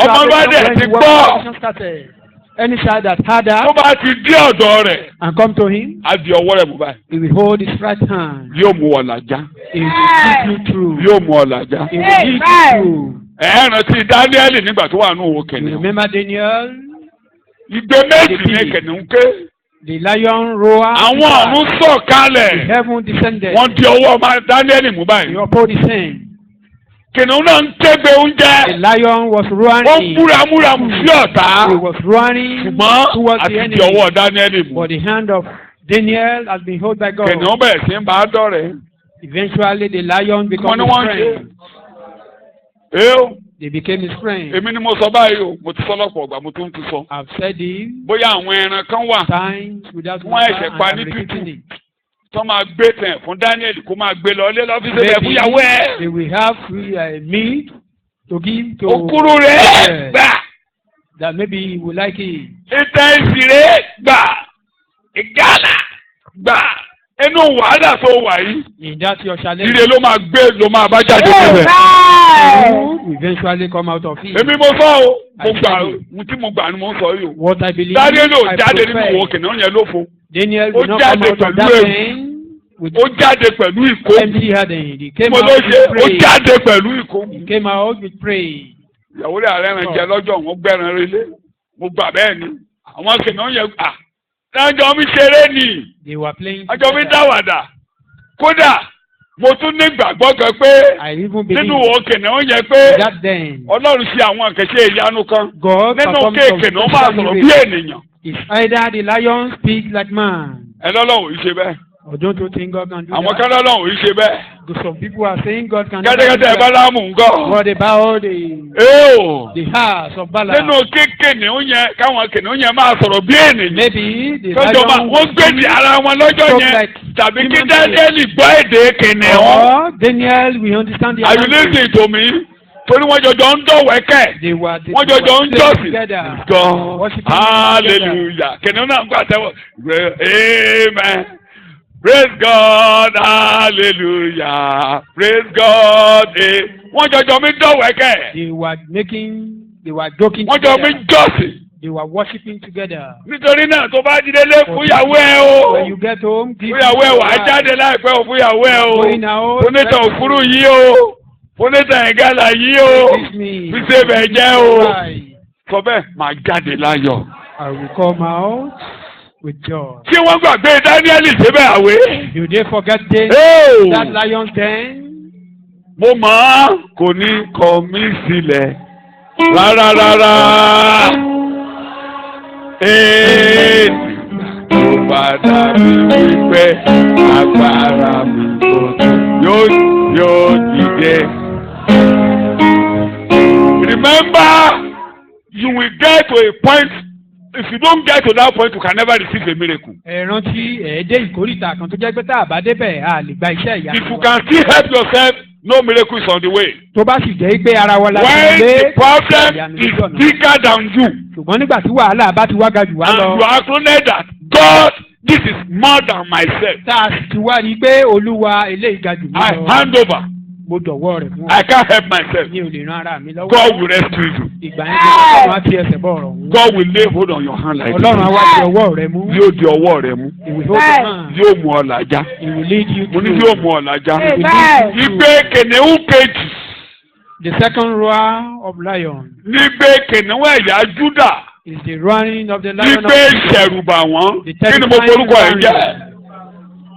Ọmọ bá dẹ̀ ti gbọ́. Any child that had tó that bá ti dé ọ̀dọ̀ rẹ̀ and come to him, á di ọwọ́ rẹ̀ mú báyìí. he will hold his right hand. yóò mú ọ làjá. He will lead you through. yóò mú ọ làjá. He will lead you through. ẹ rántí Dáníẹ́lì nígbà tó wà ní òwò You kìnìún. remember Daniel? ìgbé méjì ní kìnìún ké. The lion roared. àwọn ọ̀run The sọ̀kalẹ̀. heaven descended. wọ́n di ọwọ́ ọmọ Dáníẹ́lì mú He báyìí. uphold his hand. kìnìún náà ń kégbe The oúnjẹ. lion was ó running. múramúramù sí ọ̀tá. He was running ṣùgbọ́n towards the àti di enemy. ọwọ́ Dáníẹ́lì mú. But the hand of Daniel has been held by God. kìnìún bẹ̀rẹ̀ sí ń bá a dọ̀rẹ́. Eventually, the lion wọ́n became ní his wọ́n ṣe. friend. Èé They became his friend. èmi ni mo sọ báyìí o mo ti sọ lọ́pọ̀ ọgbà mo tún ti sọ. I've said it bóyá àwọn ẹran kan wà times without Wọ́n number, ẹ̀ṣẹ̀ and pa I'm ní repeating tútù. it. tó máa gbé tẹ̀ fún Dáníẹ́lì kó máa gbé lọ ilé lọ́fíìsì rẹ̀ fún ìyàwó ẹ̀. They will have meat to give to òkúrú rẹ̀ gbà. that maybe he will like it. ìtẹ̀ ìsìrè gbà. ìgàlà gbà. inú wàhálà tó wà yìí. In that your challenge, ire ló máa gbé ló máa bá jáde níbẹ̀. you will eventually come out of it. èmi mo sọ o mo gbà ohun tí mo gbà ni mo sọ yìí o. What I believe, Dáníẹ́lì ò I jáde nínú òwò profess. kìnìún yẹn lófo. Daniel Ó will not come jáde out of pẹ̀lú that èrò. thing with ó jáde pẹ̀lú ìkó. empty handed. He came mo out ló with ṣe ó praise. jáde pẹ̀lú ìkó. He came out with praise. ìyàwó rẹ̀ ààrẹ rẹ̀ jẹ lọ́jọ́ wọn gbẹ́ran relé mo gbà bẹ́ẹ̀ ni àwọn kìnìún yẹn gbà. lájọ mi ṣeré ni They were playing. àjọ mi together. dáwàdà kódà mo tún ní gbàgbọ́ kan pé I even believe nínú òwò kìnìún yẹn pé that then Ọlọ́run ṣe àwọn àkẹ́ṣe ìyanu kan God nínú performed some kéèkì náà máa special sọ̀rọ̀ bí miracles. ènìyàn. It's either the lion speaks like man, ẹ lọ́lọ́run yìí ṣe bẹ́ẹ̀. or don't you think God can do àwọn that? kan lọ́lọ́run yìí ṣe bẹ́ẹ̀. Because some people are saying God can do kẹ́tẹ́kẹ́tẹ́ that. Bálámù ń gọ́. What about the hearts of Balaam? nínú kìnìún yẹn káwọn kìnìún yẹn máa sọ̀rọ̀ bí ènìyàn. Maybe the tọ́jọ́ máa lion wọ́n gbèdì ara wọn lọ́jọ́ yẹn tàbí kí Dáníẹ́lì gbọ́ èdè kìnìún. or Daniel we understand the Are you listening to me? torí wọ́n jọjọ ń dọ̀wẹ́kẹ̀. They were wọ́n jọjọ ń jọ́sìn. together. God Worshiping hallelujah kìnìún náà ń gbà tẹ́wọ̀ amen praise God hallelujah praise God wọ́n jọjọ mi dọ̀wẹ́kẹ̀. They were joking wọ́n jọ mi together. jọ́sìn. They were worshiping together. nítorí náà tó bá jíde lé fúyàwó ẹ o When you get home, give fúyàwó ẹ wàá jáde láìpẹ́ o fúyàwó ẹ o Going out, fúnítà òfurú yìí o fúnítà ìgàlà yìí o Kiss me. fíṣe bẹ̀ jẹ́ o Right. sọ bẹ́ẹ̀ máa jáde láyọ̀. I will come out with joy. tí wọ́n gbàgbé Dáníẹ́lì débẹ̀ àwé. You did forget this, Hey! that lion's den. mo mọ̀ ọ́ kò ní kọ̀ mí sílẹ̀ rárá rárá. tó bá dàbí wípé agbára mi kò tó yóò dìde. Remember, you will get to a point. If you don't get to that point, you can never receive a miracle. Ẹ rántí ẹ̀ẹ́dẹ́ ìkórìtà kan tó jẹ́ pé tá a bá débẹ̀ a lè gba iṣẹ́ ìyanu. If you can still help yourself, no miracle is on the way. Tó bá sì jẹ́ pé ara wa la When ti lé the problem is bigger than you, ṣùgbọ́n nígbà tí wàhálà bá ti wá ga jù wá and lọ. you acknowledge that God, this is more than myself, Tá a sì ti wá rí i pé Olúwa eléyìí ga jù mí I lọ. hand over. Mo dọ̀wọ́ rẹ̀ fún ọ. I can't help myself. Mi ò lè ran ara mi lọ́wọ́. God will rescue you. Ìgbà yẹn ti Ọlọ́run á ti ẹsẹ̀ bọ̀ ọ̀rọ̀ ọ̀hún. God will lay hold on your hand like Ọlọ́run á this. wá di ọwọ́ rẹ mú. Yóò di ọwọ́ rẹ mú. He will hold your hand. Yóò mú ọ làjá. He will lead you Mo ní through. yóò mú ọ làjá. He will lead you Nígbé through. kìnìún kejì. The second roar of lion Nígbé kìnìún ẹ̀yà Júdà. is the roaring of the lion of Nígbé Judah. ìṣẹ̀rùbà wọ́n. The Kí ni mo forúkọ ẹ̀ jẹ́?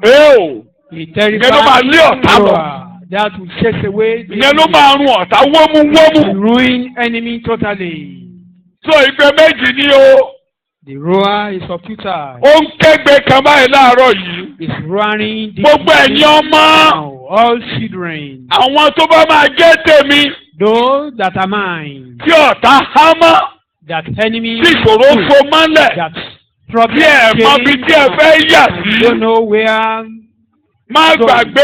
Éò. The Ìyẹn ló máa lé ọ̀tá terrifying bọ̀. roar that will chase away the Ìyẹn ló enemy máa run ọ̀tá wómúwómú. and ruin enemy totally. So ìgbé méjì ni o. The roar is of futile. Ó ń kégbe kan báyìí láàárọ̀ yìí. It's roaring the Gbogbo ẹ̀yin ọmọ. now, all children, Àwọn tó bá máa jẹ́ tèmi. those that are mine, Tí ọ̀tá há mọ́. that enemy, Tí ìṣòro so mọ́lẹ̀. that problem Tí ẹ̀ mọ bí tí ẹ fẹ́ yà you sí. don't know where. Má gbàgbé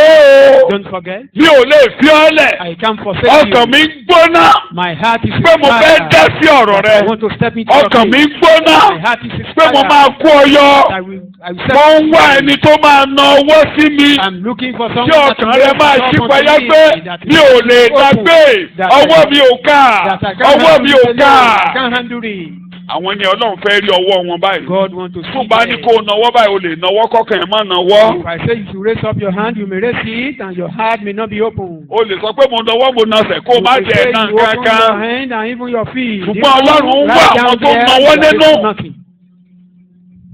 o. Don't forget, Mi ò lè fi ọ́ lẹ̀. I can't forsake Ọkàn you. mi ń gbóná. My heart is Pé mo fẹ́ dá sí ọ̀rọ̀ I rẹ. want to step into your Ọkàn mi case. ń gbóná. My heart is Pé mo máa inspired. kó ọ yọ. I will Mo step ń into wá your ẹni case. tó máa na ọwọ́ sí mi. I'm looking for Tí someone that ọkàn will rẹ raise máa up ṣí unto payá me, pé that mi ò lè will dá open, gbé. that Ọwọ́ I- mi ò ká. that I can't Ọwọ́ mi ò handle it alone. I ká. can't handle it. àwọn yẹn Ọlọ́run fẹ́ rí ọwọ́ wọn báyìí. God wants to see tó bá ní them. kó o nawọ́ báyìí o lè nawọ́ kọ́kàn ẹ̀ má nawọ́. If I say you should raise up your hand, you may raise it and your heart may not be open. o lè sọ pé mo nawọ́ mo nasẹ̀ kó o má jẹ ẹ̀ náà You open your kankan. hand and even your feet. ṣùgbọ́n Ọlọ́run ń wá àwọn tó nawọ́ nínú.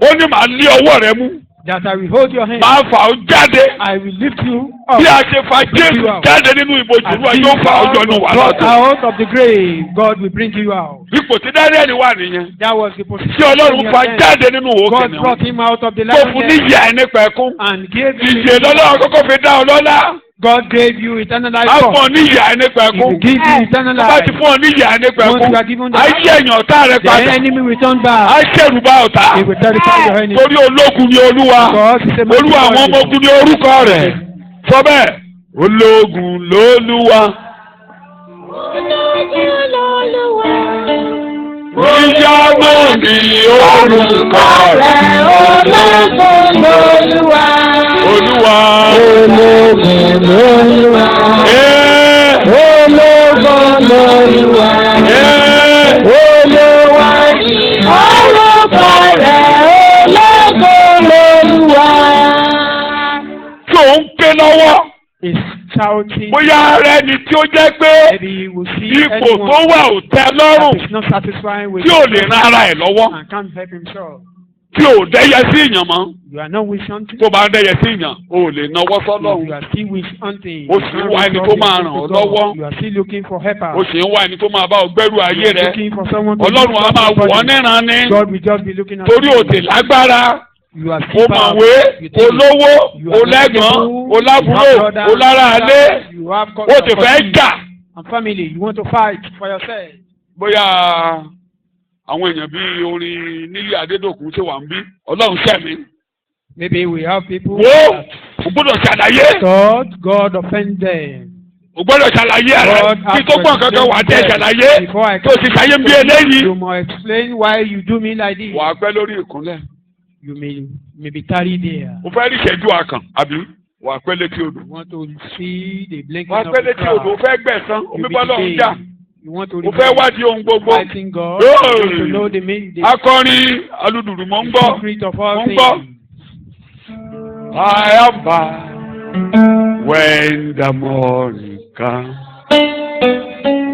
ó ní màá lé ọwọ́ rẹ mú. That I will hold your hand. Màá fà ó jáde. I will lift you up. Bí a ṣe fa Jésù jáde nínú ìbòjú Olúwa yóò fà ó yọ nínú wàhálà tó. Out of the grave, God will bring you out. Ipò tí Dáníẹ́lì wà nìyẹn. That was the position. Tí Ọlọ́run fa jáde nínú òkè God náà. brought him out of the Tó fún ní ìyà ẹ̀ nípa ẹkún. and gave him. Ìyè lọ́lọ́run kọ́kọ́ fi dá ọ lọ́lá. God gave you eternal life. Á fún ọ ní ìyà ẹ̀ nípa He will ẹkún. give you eternal Bá life. ti fún ọ ní ìyà ẹ̀ nípa Once you are ẹkún. given the Á yí ẹ̀yàn ọ̀tá rẹ the padà. enemy will turn Á back. ṣẹ̀rù bá ọ̀tá. He will terrify your enemy. Torí ológun ni Olúwa. God is a mighty Olúwa àwọn ọmọ God. ogun ni orúkọ rẹ̀. Sọ bẹ́ẹ̀, ológun lolúwa. Ìyanu ni orúkọ rẹ̀. Ológun lolúwa. Olúwa. Ológun lolúwa. Ológun lolúwa. Olúwa ni orúkọ rẹ̀. Ológun lolúwa. Tí ò ń ké lọ́wọ́. Is shouting. Bóyá rẹ ni tí ó jẹ́ pé Maybe you will see ipò tó anyone wà ò tẹ́ that lọ́rùn is not satisfied with tí ò lè ran ara ẹ̀ lọ́wọ́ and can't help himself. tí ò dẹ́yẹ sí ìyàn mọ́. You are not wish hunting. Tó bá ń dẹ́yẹ sí ìyàn o ò lè nawọ́ You sọ́lọ́run. are still wish hunting. O sì ń wá ẹni tó máa ràn ọ́ lọ́wọ́. You are still looking for helpers. O sì ń wá ẹni tó máa bá ọ gbẹ́rù ayé You are rẹ. looking for someone to Ọlọ́run lift á up máa your wọ̀ ọ́ body. níran ní. God will just be looking at Torí you. o tè lágbára. You are O still powerful. mọ̀wé, You think olówó, you are olẹ́gbọ̀n, knowledgeable, olábúrò, you have brothers, olára alé. you have O ti fẹ́ jà. and family. You want to fight for yourself. Bóyá àwọn èèyàn bíi orin Nílé Adédòkun ṣe wà ń bí. Ọlọ́run ṣẹ̀mí. Maybe we have people Wo o gbọ́dọ̀ ṣàlàyé. God offend them. O gbọ́dọ̀ ṣàlàyé rẹ̀. Kí tó gbọ́n kankan wà á tẹ̀ ṣàlàyé. Before I Tó o sì ṣàyé ń bí eléyìí. you must explain why you do me like this. Wà á pẹ́ lórí ìkúnlẹ̀. You may be tarried there. O fẹ́ rí ìṣẹ́jú àkàn àbí? Wà á pẹ́ létí odò. You want to see the blinking Wà á of pẹ́ the létí odò. O crowd. fẹ́ gbẹ̀san. You Omi bọ́ lọ́run jà. you want to O fẹ́ wádìí ohun gbogbo. fighting God. Yóò. You want to know the Akọrin aludùrù mọ̀ ń gbọ́. secret of Mo all ń gbọ́. things. I am back when the morning comes.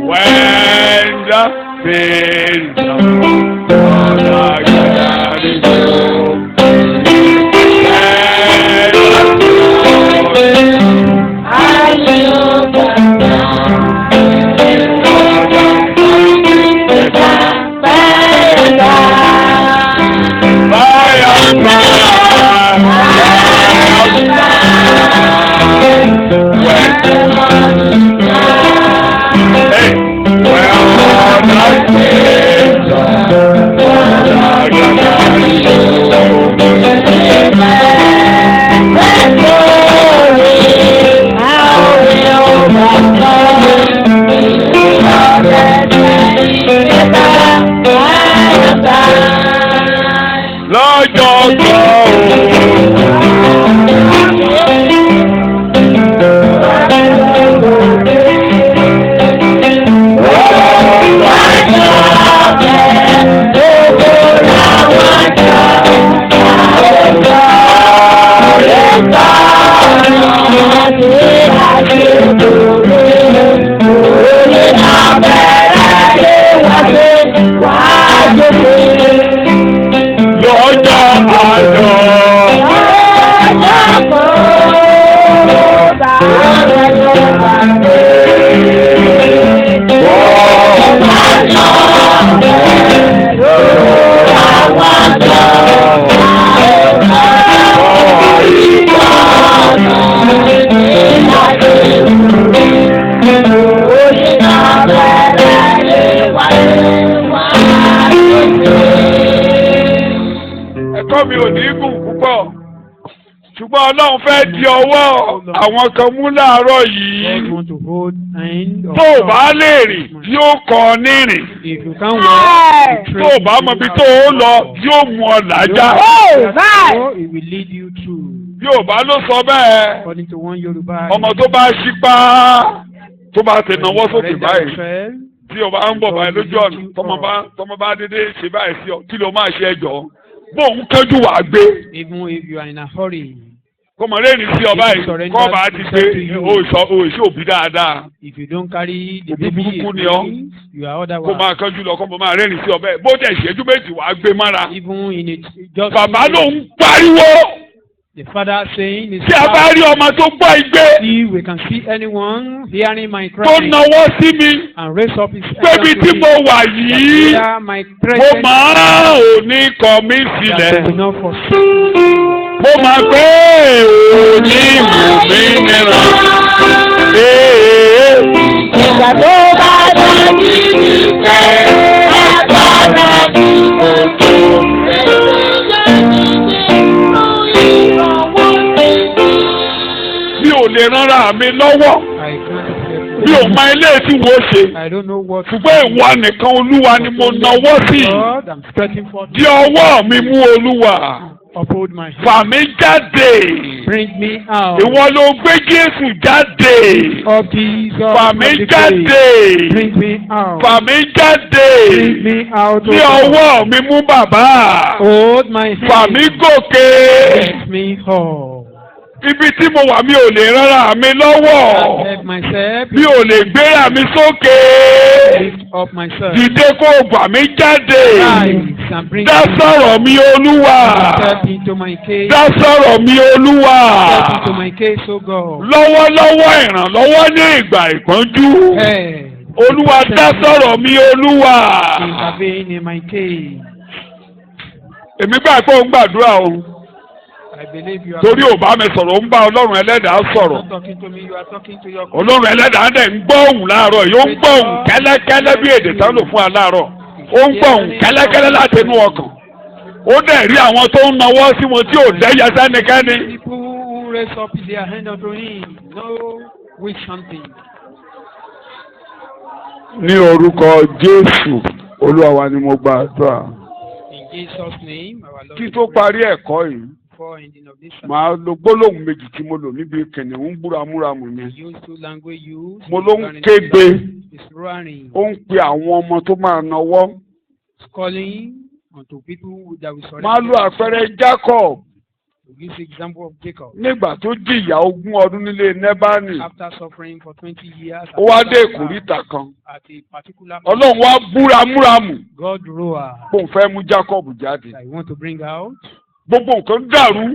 When the pain comes, I carry home. I am lọ́jọ́ ẹ̀kọ́ mi ò ní gùn púpọ̀ ṣùgbọ́n Ọlọ́run fẹ́ di ọwọ́ àwọn kan mú láàárọ̀ yìí God want to hold hand of tó o bá lè rìn yóò kọ́ ọ ní rìn If you can't walk, tó o bá mọ ibi tó o lọ yóò mú ọ làjà it will lead you through. Yorùbá ló sọ bẹ́ẹ̀ According to one Yoruba. ọmọ tó bá ṣípá tó bá ti náwó sókè báyìí tí o bá ń bọ̀ báyìí lójú ọ̀nà tọmọ bá dédé ṣe báyìí sí ọ kí ló máa ṣe ẹjọ́ bóun kánjú wàá gbé. Even if you are in a hurry. Kọmọlẹ́ni sí ọ báyìí kọ́ bá ti gbé oṣù òbí dáadáa. If you don't carry the Òbí baby burúkú ni ọ́. you are otherwise. Kó máa kánjú lọ kọ́ máa rẹ́rìn sí ọ bẹ́ẹ̀ bó jẹ́ ìṣẹ́jú méjì wàá gbé mára. Even in it just. Bàbá ló ń pariwo. The father saying is. Tí a bá rí ọmọ tó gbọ́ igbe. If we can see anyone hearing my cry. Tó nawọ́ sí mi. And raise up his head. Bébí tí mo wà yìí. Mo máa ò ní kọ̀ mí sílẹ̀. Mo máa gbé òní ìwò mi nira. Ìgbà tó bá dájú ìfẹ́ agbára ní òkú. Mi ò lè ránra mi lọ́wọ́. Mi ò mọ ilé tí wo ṣe. Ṣùgbọ́n ìwọ nìkan Olúwa ni mo nawọ́ sí. Di ọwọ́ mi mú Olúwa. Fà mí jáde. Ìwọ ló gbé Jésù jáde. Fà mí jáde. Fà mí jáde. Di ọwọ́ mi mú bàbá. Fà mí gòkè. Ibi tí mo wà mi ò lè rárá mi lọ́wọ́. Mi ò lè gbéra mi sókè. Dìde kó gbà mí jáde. Dá sọ̀rọ̀ mi Olúwa. Dá sọ̀rọ̀ mi Olúwa. Lọ́wọ́lọ́wọ́ ìrànlọ́wọ́ ní ìgbà ìpọ́njú. Olúwa dá sọ̀rọ̀ mi Olúwa. Èmi gbà pé ó ń gbàdúrà o. Torí ò bá mi sọ̀rọ̀ ń bá Ọlọ́run ẹlẹ́dàá sọ̀rọ̀. Ọlọ́run ẹlẹ́dàá dẹ̀ ń gbọ́ ohùn láàárọ̀ yóò ń gbọ́ ohùn kẹ́lẹ́kẹ́lẹ́ bí èdè tán lò fún aláàárọ̀. Ó ń gbọ́ ohùn kẹ́lẹ́kẹ́lẹ́ láti inú ọkàn. Ó dẹ̀ rí àwọn tó ń nawọ́ sí wọn tí ò dẹ́yẹ sẹ́nikẹ́ni. Ní orúkọ Jésù Olúwa wa ni mo gbàdúrà. Kí tó parí ẹ̀kọ́ yìí. Màá lo gbólóhùn méjì tí mo lò níbi kìnìún búramúramù yẹn. Mo ló ń kégbe. Ó ń pe àwọn ọmọ tó máa nawọ́. Màá lo àpẹẹrẹ Jacob. Nígbà tó jìyà 20 ọdún nílé Nébánì. Ó wá dé ìkóríta kan. Ọlọ́run wá búramúramù. Kó n fẹ́ mú Jacob jáde. Gbogbo nǹkan dàrú.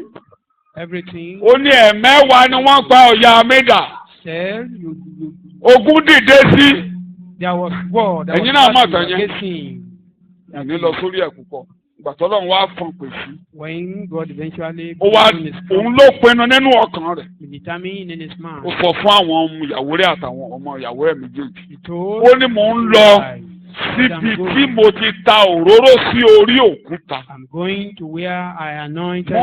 Ó ní ẹ̀mẹ́wàá ni wọ́n pa ọ̀yà Amẹ́dà. Ogun dìde sí. Ẹ̀yin náà mọ̀ tán yẹn. Ẹ̀yin lọ sórí ẹ̀ púpọ̀. Gbàtọ́ lọ́run wá fọn pè sí. Ó wá òun ló pinnu nínú ọkàn rẹ̀. Ó sọ fún àwọn ọmọ ìyàwó rẹ̀ àtàwọn ọmọ ìyàwó ẹ̀ méjèèjì. Ó ní mò ń lọ síbi tí mo ti ta òróró sí orí òkúta. Mo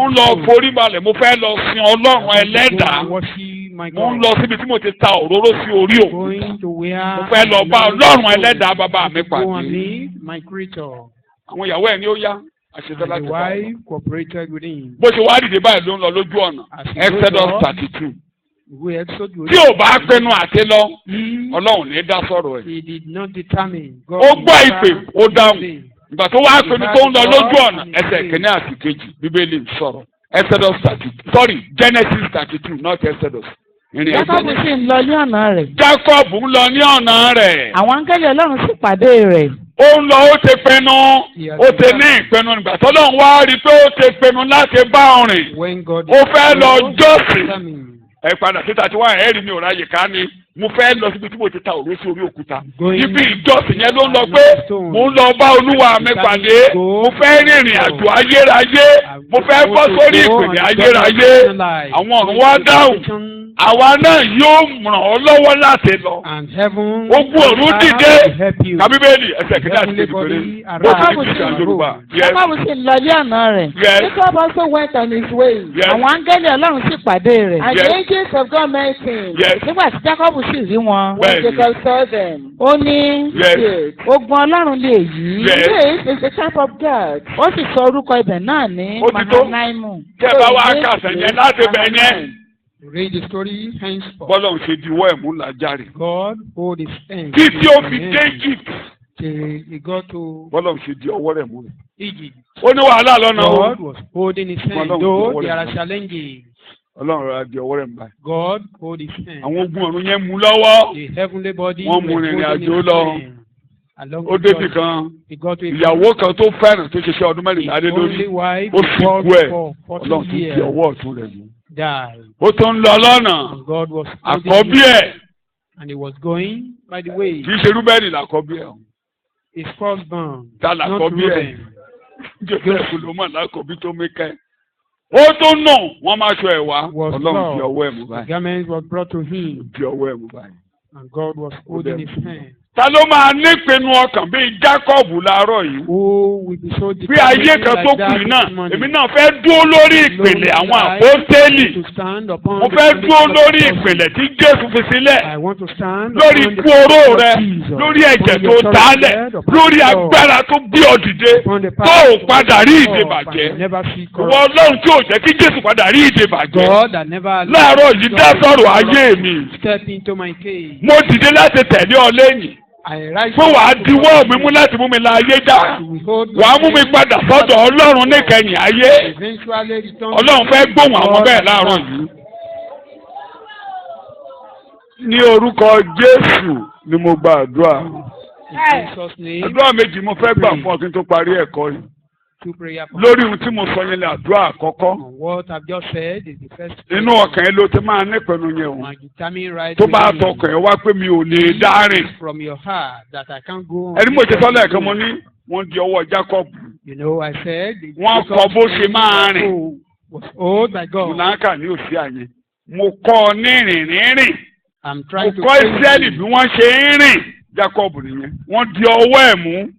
ń lọ forí balẹ̀, mo fẹ́ lọ sin Ọlọ́run ẹlẹ́dàá. Mo ń lọ síbi tí mo ti ta òróró sí orí òkúta. Mo fẹ́ lọ bá Ọlọ́run ẹlẹ́dàá bàbá mi pàdé. Àwọn ìyàwó ẹ̀ ní ó yá. Àṣetọ́ láti bá wọn. Bó ṣe wá dìde báyìí ló ń lọ lójú ọ̀nà. Exodus 32. Tí ò bá pinnu àti lọ, Ọlọ́run ní dá sọ̀rọ̀ ẹ̀. Ó gbọ́ ìpè, ó dáhùn. Ìgbà tó wá pinnu tó ń lọ lójú ọ̀nà, ẹsẹ̀ kìíní àti kejì, Bíbélì ń sọ̀rọ̀. Exodus 32. Sorry, Genesis 32, not Exodus. Jacob sì ń lọ ní ọ̀nà rẹ̀. Jacob ń lọ ní ọ̀nà rẹ̀. Àwọn áńgẹ́lì Ọlọ́run sì pàdé rẹ̀. Ó ń lọ, ó ti pinnu, ó ti ní ìpinnu nígbà tọ́lọ́run wá rí i pé ó ti pinnu láti bá ọrìn. Ó fẹ́ lọ jọ́sìn. Ẹ padà síta tí wọ́n ẹ̀rí mi ò ráyè ká ní. Mo fẹ́ lọ síbi tí mo ti ta òró sí orí òkúta. Ibi ìjọsìn yẹn ló ń lọ pé mo ń lọ bá Olúwa mi pàdé. Mo fẹ́ rìnrìn àjò ayérayé. Mo fẹ́ bọ́ sórí ìpèdè ayérayé. Àwọn ọ̀run wá dáhùn. Àwa náà yóò ràn ọ́ lọ́wọ́ láti lọ. Ogun ọ̀run dìde. Kábíbélì ẹsẹ̀ kìíní àti kékeré. Bó ti ní kíkà Yorùbá. Jacob sì lọ ní ọ̀nà rẹ̀. Jacob also went on his way. Àwọn áńgẹ́lì Ọlọ́run sì pàdé rẹ̀. And the angels of God met him. Nígbà tí Jacob sì rí wọn. When Jacob saw them. Ó ní ogun Ọlọ́run lè yí. This is the type of God. Ó sì sọ orúkọ ibẹ̀ náà ní Mahanaimu. Kẹ́ bá wá kàṣẹ̀ yẹn láti bẹ̀ yẹn. Read the story henceforth. bọ́lọ̀ ń ṣe diwọ́ ẹ̀mú làjàre. God hold his hand. títí ó fi dé Egypt. Till he got to bọ́lọ̀ ń ṣe di ọwọ́ rẹ̀ mú rẹ̀. Egypt. ó ní wàhálà lọ́nà o. God was holding his hand, though there are challenges. Ọlọ́run rẹ̀ di ọwọ́ rẹ̀ mú báyìí. God hold his hand. àwọn ogun ọ̀run yẹn mú lọ́wọ́. The heavenly body wọ́n mú was rìnrìn holding àjò his lọ. hand. Along ó the débi journey. kan He got to a ìyàwó kan tó fẹ́ràn tó ṣiṣẹ́ ọdún mẹ́rìnlá lé lórí. only wife ó sì worked kú ẹ̀ for Ọlọ́run 40 tó di years. ọwọ́ ọ̀tún rẹ̀ mú. Died. ó tó ń lọ lọ́nà. And God was holding àkọ́bí him, ẹ̀ and he was going by the way. kì í ṣe Rúbẹ́nì làkọ́bí ẹ̀. His firstborn, ta not làkọ́bí ẹ̀. Reuben. Joseph ló mọ̀ lákọ̀bí tó mẹ́kẹ́. ó tó nà wọ́n máa ṣọ ẹ̀ wá. Was Ọlọ́run di Lord. ọwọ́ ẹ̀ mú The báyìí. garment was brought to him, di ọwọ́ ẹ̀ mú báyìí. and God was holding his hand. ta ló máa nípinnu ọkàn bíi Jacob láàárọ̀ yìí. Who will be so bí ayé determined kan tó like kù that yìí náà this morning? èmi náà fẹ́ dúró lórí ìpìlẹ̀ àwọn àpọ́stélì. To stand upon mo the fẹ́ dúró foundation of lórí the ìpìlẹ̀ tí Jésù fi sílẹ̀. I want to stand lórí upon the ikú oró foundation rẹ of Jesus, lórí ẹ̀jẹ̀ upon tó the dálẹ̀ blood of lórí the Lord, agbára tó gbé ọ dìde upon the tó power ò of padà rí God, ìdè and bàjẹ́. never see ìwọ corruption. Ọlọ́run tí ò jẹ́ kí Jésù padà rí ìdè bàjẹ́. God that never allowed láàárọ̀ yìí dá God sọ̀rọ̀ to ayé mi. step into my cage. mo dìde láti tẹ̀lé ọ lẹ́yìn. I rise pé wàá to diwọ́ mi mú láti mú mi la ayé já. wàá mú mi padà sọ́dọ̀ Ọlọ́run níkẹyìn ayé. eventually return. Ọlọ́run fẹ́ gbóhùn àwọn bẹ́ẹ̀ láàárọ̀ yìí. ní orúkọ Jésù ni mo gba àdúrà. In Jesus' name, àdúrà méjì mo fẹ́ gbà fún ọ kí n tó parí ẹ̀kọ́ yìí. two prayer points. lórí ohun tí mo sọ yẹn lè àdúrà àkọ́kọ́. On what I've just said is the first inú ọkàn yẹn ló ti máa nípinnu yẹn o. my determined right tó bá within tọkàn yẹn wá pé mi ò lè dárìn. from your heart that I can't go on. ẹni mo ṣe sọ́lẹ̀ kan mo ní wọ́n di ọwọ́ Jacob. You know, I said the wọ́n kọ́ bó ṣe máa rìn. was old by God. Mùnàkà ní òsì àyè. mo kọ́ ọ ní rìnrìn. I'm mo trying to kọ́ train Ísírẹ́lì you. bí wọ́n ṣe ń rìn. Jacob nìyẹn. wọ́n di ọwọ́ ẹ̀ mú.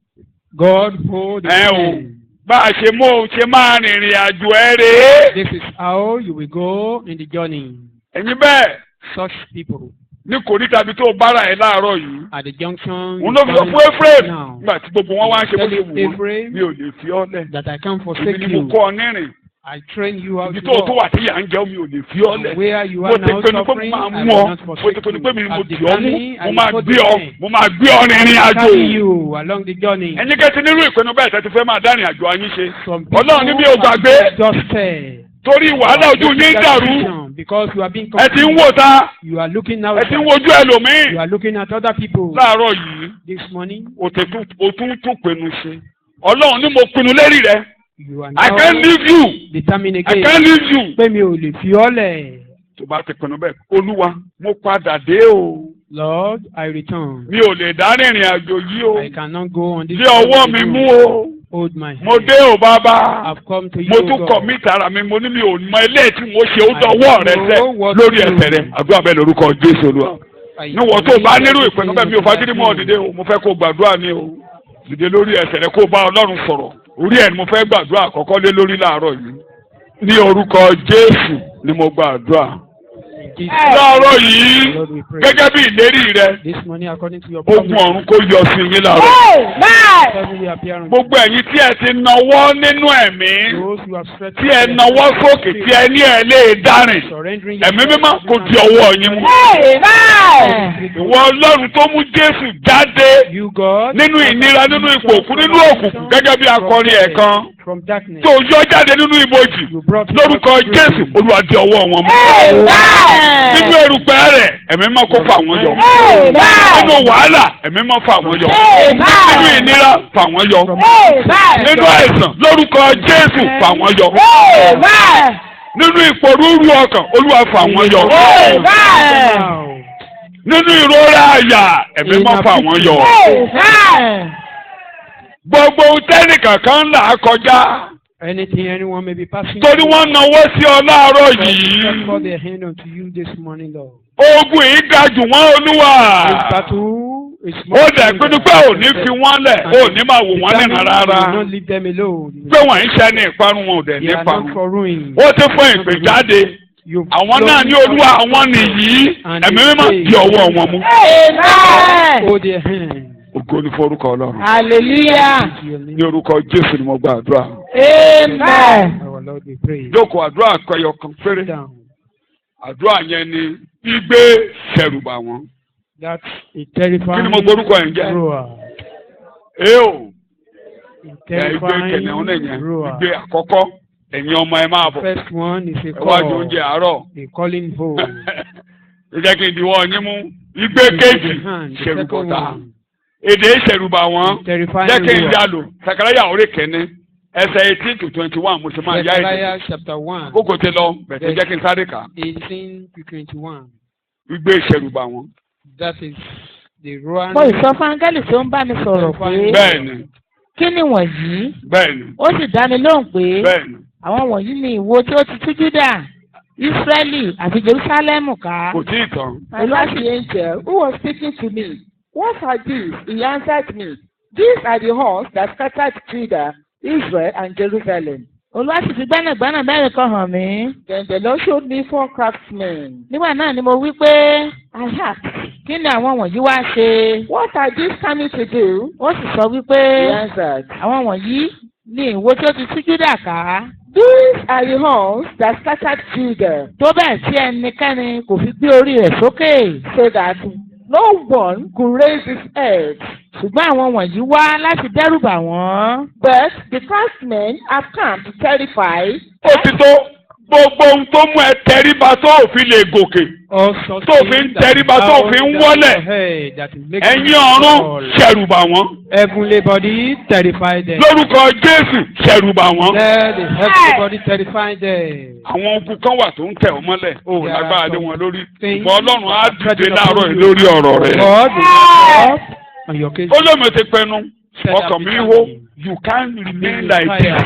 God hold his ẹ o hand. bá a ṣe mú o ṣe máa rìnrìn àjò ẹ rèé. This is how you will go in the journey. ẹ̀yin bẹ́ẹ̀ Such people ní kòríta bí tó bára ẹ̀ láàárọ̀ yìí. at the junction. òun ló fi sọ you fún Ephraim now nígbà tí gbogbo wọn wá ń ṣe bó ṣe wù wọ́n Ephraim, mi ò lè fi ọ́ lẹ̀. that I can't èmi forsake ni mo you. kọ́ ọ nírìn. I train you how ibi to tó tó walk. wà tí yà ń jẹ́ mi ò lè fi ọ́ lẹ̀. Where you mo are ti now pinnu pé mo suffering, máa I mú will ọ not mo ti forsake pinnu pé mi ni mo you. At dì the ọ́ mú journey, I mo will máa hold gbé your ọ hand. mo máa gbé ọ rìnrìn àjò. Carry you along the journey. ẹ̀yin kẹ́tì nírú ìpinnu bẹ́ẹ̀ tẹ́tí fẹ́ máa dárìn àjò ayé ṣe. Some people Ọlọ́run ní mi ò gbàgbé are just fair. torí wàhálà ojú yín dàrú. Because you are being ẹ ti ń wò ta You are looking now. ẹ ti ń wojú ẹlòmíì. You are looking at other people. láàárọ̀ yìí This morning, o tún pinnu ṣe. Ọlọ́run ní mo pinnu lérí rẹ. you are I now can't leave you. determined I again. can't leave you. Pé mi ò lè fi ọ́ lẹ̀. tó bá ti pinnu bẹ́ẹ̀ Olúwa mo padà dé o. Lord, I return. mi ò lè dá rìnrìn àjò yìí o. I cannot go on this lé ọwọ́ mi journey mú alone. o. Hold my hand. mo dé o bàbá. I've come to you, mo tún God. kọ̀ mí tara mi mo ní mi ò mọ ilé tí mo ṣe ó dọwọ́ rẹ sẹ́ lórí ẹsẹ̀ rẹ. àdúrà bẹ́ẹ̀ lórúkọ Jésù Olúwa. níwọ̀n tó bá nírú ìpinnu bẹ́ẹ̀ mi ò fagídí mọ́ dìde o mo fẹ́ kó gbàdúrà ni o. dìde lórí ẹsẹ̀ rẹ kó bá Ọlọ́run sọ̀rọ̀ orí ẹ̀ ni mo fẹ́ gbàdúrà àkọ́kọ́ lé lórí láàárọ̀ yìí. ní orúkọ Jésù ni mo gbàdúrà. láàárọ̀ yìí gẹ́gẹ́ bí ìlérí rẹ This morning, according to your ogun ọ̀run kó yọ sí yín láàárọ̀. heavenly appearance, gbogbo ẹ̀yin tí ẹ ti nawọ́ nínú ẹ̀mí those who have stretched tí ẹ nawọ́ sókè tí ẹ ní ẹ lè dárìn surrendering ẹ̀mí mímọ́ kò di ọwọ́ yín mú. ìwọ Ọlọ́run tó mú Jésù jáde you, God, nínú ìnira nínú ipò òkú nínú òkùnkùn gẹ́gẹ́ bí akọrin ẹ̀kan from darkness, tó yọ jáde nínú ibojì you brought lórúkọ Jésù Olúwa di ọwọ́ wọn mú. nínú erùpẹ̀ rẹ̀ ẹ̀mí mímọ́ kó fà wọ́n yọ. nínú wàhálà ẹ̀mí mímọ́ fà wọ́n yọ. nínú ìnira fà wọ́n yọ. nínú àìsàn lórúkọ Jésù fà wọ́n yọ. nínú ìpòrúurú ọkàn Olúwa fà wọ́n yọ. now. nínú ìrora àyà ẹ̀mí mímọ́ fà wọ́n yọ. gbogbo tẹ́nìkàn kan là á kọjá Anything anyone may be passing torí wọ́n nawọ́ sí ọ láàárọ̀ Just yìí. pour their hand unto you this morning, Lord. ogun yìí ga jù wọ́n Olúwa. This battle is ó dẹ̀ pinnu pé ò ní fi wọ́n lẹ̀ ó ní máa wò wọ́n nínú rárá. Do not leave them alone. pé wọ́n ń ṣe ní ìparun wọn ò dẹ̀ ní They are not ìparun. for ruin. ó ti fún ìpè jáde. You've àwọn náà ní Olúwa àwọn nìyí ẹ̀mí mímọ́ di ọwọ́ wọn mú. hold their hand. ògo ni forúkọ Ọlọ́run. Hallelujah. To your name. ní orúkọ Jésù ni mo gba àdúrà. Amen. Our Lord, we pray. jókòó àdúrà àkọyọ kan péré. Down. àdúrà yẹn ni gbígbé ṣẹ̀rùbà wọn. That's a terrifying kí ni mo gbórúkọ yẹn jẹ́? roar. Ìgbé kẹ̀nẹ̀ún lẹ́yìn ìgbé àkọ́kọ́ ẹ̀yin ọmọ ẹ máa bọ̀. First one is a ẹ wá jẹ call, oúnjẹ àárọ̀. a calling home. ẹ jẹ́ kí n diwọ́ yín mú ìgbé kejì ṣẹ̀rùbọ̀tà. Èdè ìṣẹ̀rùbà wọn jẹ́ kí n yá lò Sakaraya orí kẹ́ni ẹsẹ̀ 18 to 21 mo ṣe máa yá èdè. Zechariah chapter 1. Kókò ti lọ bẹ̀tẹ̀ jẹ́ kí n sáré kà. 18 to 21. Ìgbé ìṣẹ̀rùbà wọn. That is the roar. Mo ìsọ fún áńgẹ́lì tó ń bá mi sọ̀rọ̀ pé Bẹ́ẹ̀ni. kí ni wọ̀nyí? Bẹ́ẹ̀ni. Ó sì dá mi lóhùn pé Bẹ́ẹ̀ni. àwọn wọ̀nyí ni ìwo tí ó ti tú Júdà, Ísírẹ́lì àti Jerúsálẹ́mù ká. Kò tí ì tán. I asked the angel who was speaking to me, "What are these?" He answered me, "These are the horns that scattered Judah, Israel, and Jerusalem." Olúwa sì fi gbẹ́nàgbẹ́nà mẹ́rin kan hàn mí. Then the Lord showed me 4 craftsmen. Nígbà náà ni mo wí pé I asked, kí ni àwọn wọ̀nyí wá ṣe? "What are these coming to do?" Ó sì sọ wípé He answered, àwọn wọ̀nyí ni ìwo tí ó ti tú Júdà ká. "These are the horns that scattered Judah, Tó bẹ́ẹ̀ tí ẹnikẹ́ni kò fi gbé orí rẹ̀ sókè. so that no one could raise his head. Ṣùgbọ́n àwọn wọ̀nyí wá láti dẹ́rùbà wọ́n. But the craftsmen have come to terrify." Ó ti tó gbogbo ohun tó mú ẹ tẹríba tó ò fi lè gòkè. Also Tó fi ń tẹríba tó fi ń wọlẹ̀. Ẹ̀yin ọ̀run ṣẹ̀rùbà wọn. Heavenly body terrify them. Lórúkọ Jésù ṣẹ̀rùbà wọn. Let the heavenly body terrify them. Àwọn ogun kan wà tó ń tẹ̀ ọ́ mọ́lẹ̀. O ò lágbára lé wọn lórí. Things Ìgbà Ọlọ́run á dìde láàárọ̀ yìí lórí ọ̀rọ̀ rẹ̀. God will help on your case. Ó lómi ti pẹnu. Ọkàn mi hó. You can't remain like this.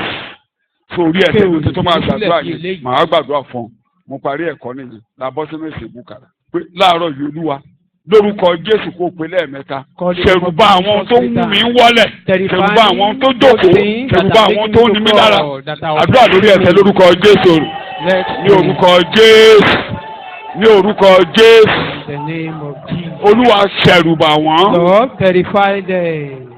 Sórí ẹ̀ tẹ́lẹ̀ tó máa gbàdúrà yìí. Màá gbàdúrà fún ọ. Mo parí ẹ̀kọ́ nìyí. Làbọ́ sínú ìṣègùn kàrà. Pé láàárọ̀ yìí Olúwa. Lórúkọ Jésù kó pe lẹ́ẹ̀mẹ́ta. Ṣẹ̀rùbà àwọn tó ń mú mi wọlẹ̀. Ṣẹ̀rùbà àwọn tó jókòó. Ṣẹ̀rùbà àwọn tó ń ní mi lára. Àdúrà lórí ẹsẹ̀ lórúkọ Jésù. Ní orúkọ Jésù. Ní orúkọ Jésù. The name of Jesus. Olúwa ṣẹ̀rùbà wọ́n. Lord terrify them.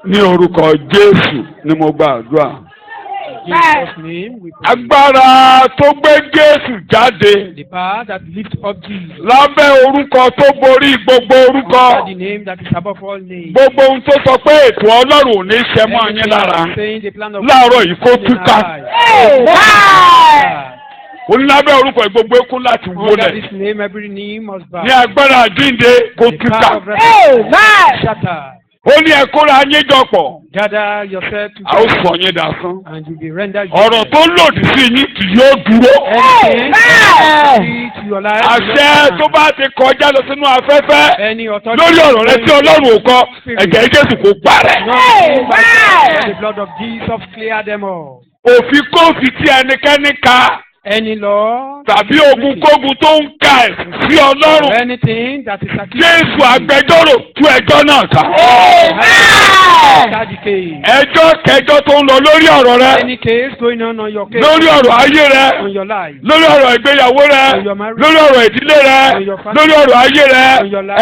Ní orúkọ Jésù ni mo gba àdúrà. In Jesus' name we pray. Agbára tó gbé Jésù jáde. The power that lifts up Jesus. Lábẹ́ orúkọ tó borí gbogbo orúkọ. Under the name that is above all names. Gbogbo ohun tó sọ pé ètò Ọlọ́run ò ní ṣẹ mọ́ yín lára. Saying the plan of Láàárọ̀ yìí kó túká. Onílábẹ́ orúkọ gbogbo ekún láti Under wólẹ̀. this name every knee must bow. Ní agbára àjíǹde kó The túká. power of resurrection shatter. Ó ní ẹ kóra yín jọpọ̀. Gather yourself A ó together sọ yín dasán. and you'll be rendered Ọ̀rọ̀ tó lòdì sí yín kì yóò dúró. anything that leads to your life. Àṣẹ tó bá ti kọjá lọ sínú afẹ́fẹ́ Any authority lórí ọ̀rọ̀ rẹ tí Ọlọ́run ò kọ ẹ̀jẹ̀ Jésù kò parẹ́. The blood of Jesus clear them all. Òfin kóòfì tí ẹnikẹ́ni ka Any law tàbí ogunkógun tó ń ka ẹ̀sùn sí Ọlọ́run. or anything that is accused Jésù agbẹjọ́rò tú ẹjọ́ náà ká. Ẹjọ́ kẹjọ́ tó ń lọ lórí ọ̀rọ̀ rẹ, any case going on your case, lórí ọ̀rọ̀ ayé rẹ, on your life, lórí ọ̀rọ̀ ìgbéyàwó rẹ, lórí ọ̀rọ̀ ìdílé rẹ, lórí ọ̀rọ̀ ayé rẹ,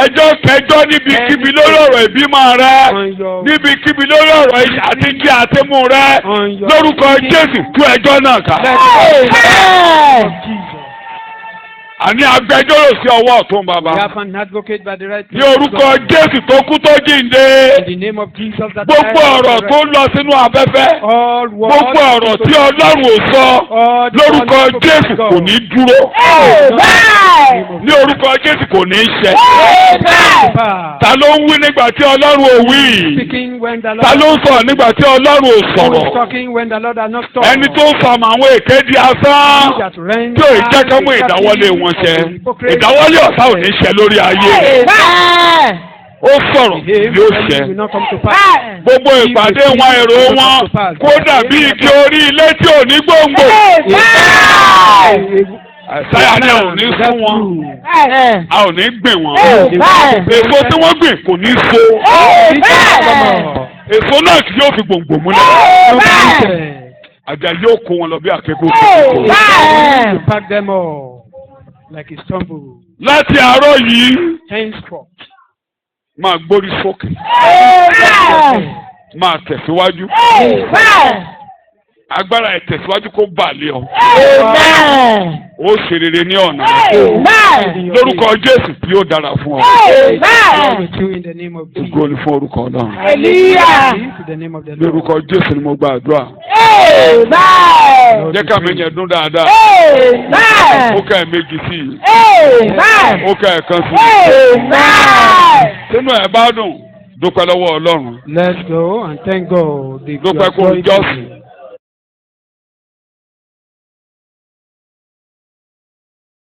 ẹjọ́ kẹjọ́ níbikíbi lórí ọ̀rọ̀ ìbímọ rẹ, on your níbikíbi lórí ọ̀rọ̀ àtijọ́ àtẹ̀mú rẹ, lórúkọ Jésù tú ẹjọ́ náà ká. of Jesus. Àní agbẹjọ́rò sí ọwọ́ ọ̀tún bàbá. We have an advocate by the right Ní orúkọ Jésù tó kú tó jíǹde. in the name of Jesus that Gbogbo ọ̀rọ̀ tó ń lọ sínú afẹ́fẹ́. all words Gbogbo ọ̀rọ̀ tí Ọlọ́run ò sọ all the lórúkọ words of Jésù God. kò ní dúró. Ní orúkọ Jésù kò ní ṣẹ. Ta ló ń wí nígbà tí Ọlọ́run ò wí? Speaking when the Lord Ta ló ń sọ̀rọ̀ nígbà tí Ọlọ́run ò who is sọ̀rọ̀? talking when the Lord has not talked. Ẹni tó ń sọ àmọ́ àwọn èké di asán. That reigns Tí ò ì jẹ́ ká mú ìdáwọ́lé wọn ṣẹ. Ìdáwọ́lé ọ̀tá ò ní ṣẹ lórí ayé. Ó sọ̀rọ̀ yóò ṣẹ. will not come to pass. Gbogbo ìpàdé wọn èrò wọn kó dàbí igi orí ilé tí ò ní gbòǹgbò. Àìsáyà ni a ò ní fún wọn. A ò ní gbìn wọn. Èso tí wọ́n gbìn kò ní so. Èso náà kì yóò fi gbòǹgbò múlẹ̀. Àjà yóò kó wọn lọ bí àkẹ́kọ̀ọ́ kòkòrò. To pack them all like a stumble. Láti àárọ̀ yìí, Henceforth. máa gbórí sókè. Máa tẹ̀síwájú. agbára ìtẹ̀síwájú kó bà lé ọ. Amen. Ó ṣe rere ní ọ̀nà. Amen. Lórúkọ Jésù tí ó dára fún ọ. Amen. With you in the name of Jesus. Ògo ni fún orúkọ Ọlọ́run. Hallelujah. In the name of the Lord. Lórúkọ Jésù ni mo gba àdúrà. Amen. Jẹ́ ká mi yẹn dún dáadáa. Amen. Ó ká ẹ̀ méjì sí i. Amen. Ó ká ẹ̀ kan sí i. Amen. Sínú ẹ̀ bá dùn, dúpẹ́ lọ́wọ́ Ọlọ́run. Let's go and thank God. The Dúpẹ́ kó glory to jọ́sìn. Him.